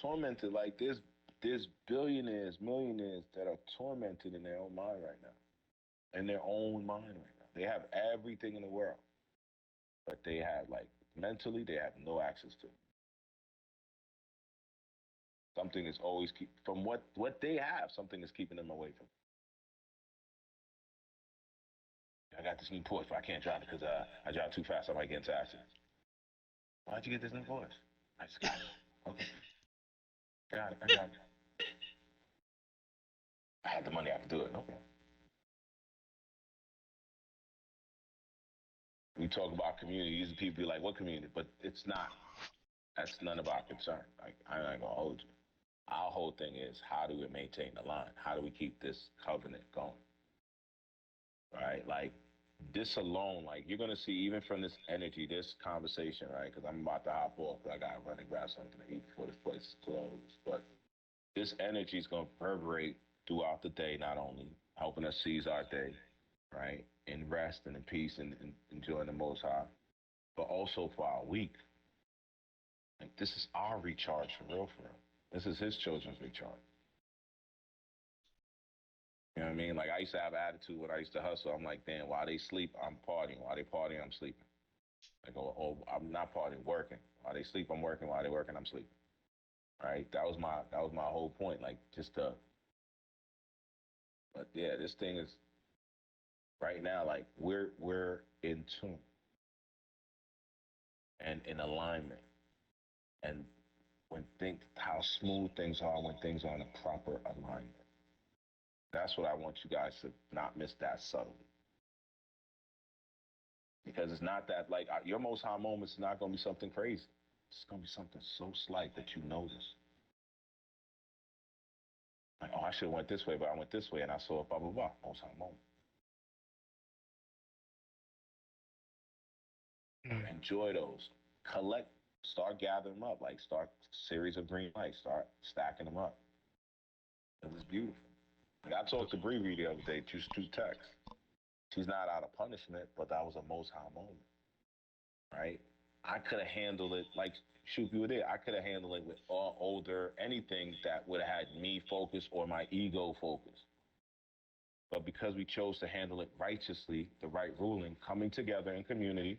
Tormented like there's billionaires, millionaires that are tormented in their own mind right now. In their own mind right now. They have everything in the world. But they have like mentally they have no access to it. Something is always keep from what they have, something is keeping them away from it. I got this new Porsche, but I can't drive it because I drive too fast. I might get into accidents. Why'd you get this new Porsche? I just got it. Okay, got it. I got it. I had the money. I could do it. Okay. We talk about community. These people be like, "What community?" But it's not. That's none of our concern. Like I'm not gonna hold you. Our whole thing is how do we maintain the line? How do we keep this covenant going? Right? Like this alone, like you're gonna see even from this energy, this conversation, right? Because I'm about to hop off. I gotta run and grab something to eat before this place is closed. But this energy is gonna reverberate throughout the day, not only helping us seize our day, right, in rest and in peace and enjoying the Most High, but also for our week. Like this is our recharge for real, for real. This is His children's recharge. You know what I mean? Like I used to have attitude when I used to hustle. I'm like, damn, while they sleep, I'm partying. While they partying, I'm sleeping. Like, oh, I'm not partying, working. While they sleep, I'm working. While they working, I'm sleeping. Right? That was my whole point. Like just to, but yeah, this thing is right now. Like we're in tune and in alignment, and when think how smooth things are when things are in a proper alignment. That's what I want you guys to not miss that subtlety. Because it's not that, like, your most high moment is not going to be something crazy. It's going to be something so slight that you notice. Like, oh, I should have went this way, but I went this way and I saw it, blah, blah, blah. Most high moment. Enjoy those. Collect, start gathering them up. Like, start series of green lights. Start stacking them up. It was beautiful. Like, I talked to Bree the other day, just through text. She's not out of punishment, but that was a most high moment, right? I could have handled it like shoot you were there. I could have handled it with all older anything that would have had me focused or my ego focused. But because we chose to handle it righteously, the right ruling, coming together in community,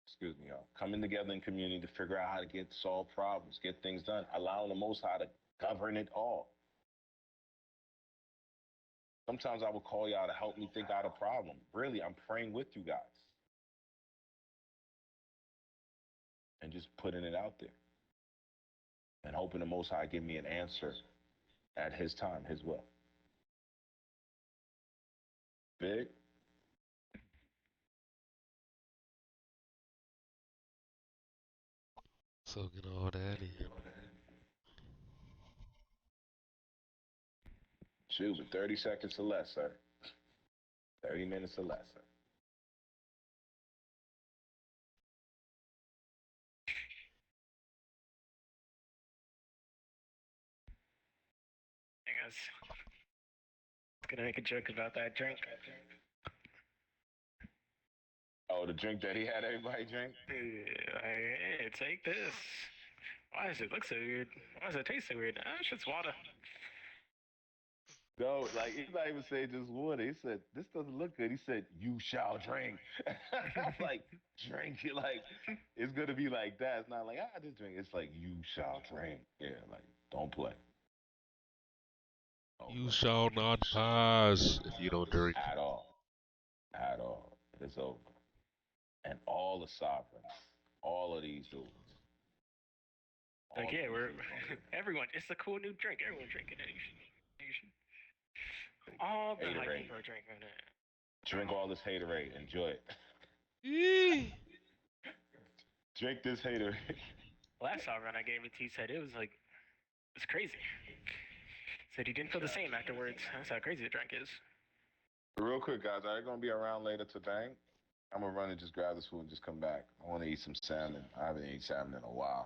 excuse me, y'all, coming together in community to figure out how to solve problems, get things done, allowing the Most High to govern it all. Sometimes I would call y'all to help me think out a problem. Really, I'm praying with you guys and just putting it out there and hoping the Most High give me an answer at His time, His will. Big. Soaking all that in. Shoot, with 30 seconds or less, sir. 30 minutes or less, sir. I was gonna make a joke about that drink. Oh, the drink that he had everybody drink? Hey, take this. Why does it look so weird? Why does it taste so weird? It's just water. No, like, he's not even saying just water. He said, this doesn't look good. He said, you shall drink. I'm like, drink it. Like, it's going to be like that. It's not like, just drink. It's like, you shall drink. Yeah, like, don't play. You shall not pass if you don't drink. At all. At all. It's over. And all the sovereigns, all of these dudes. Like, yeah, we're everyone. It's a cool new drink. Everyone drinking it. You should. All the hype Haterade. people are drinking it. Drink all this haterade. Enjoy it. Eee. Drink this haterade. Last sovereign I gave it to, he said it was like, it's crazy. Said he didn't feel the same afterwards. That's how crazy the drink is. Real quick, guys, are you going to be around later today? I'm going to run and just grab this food and just come back. I want to eat some salmon. I haven't eaten salmon in a while.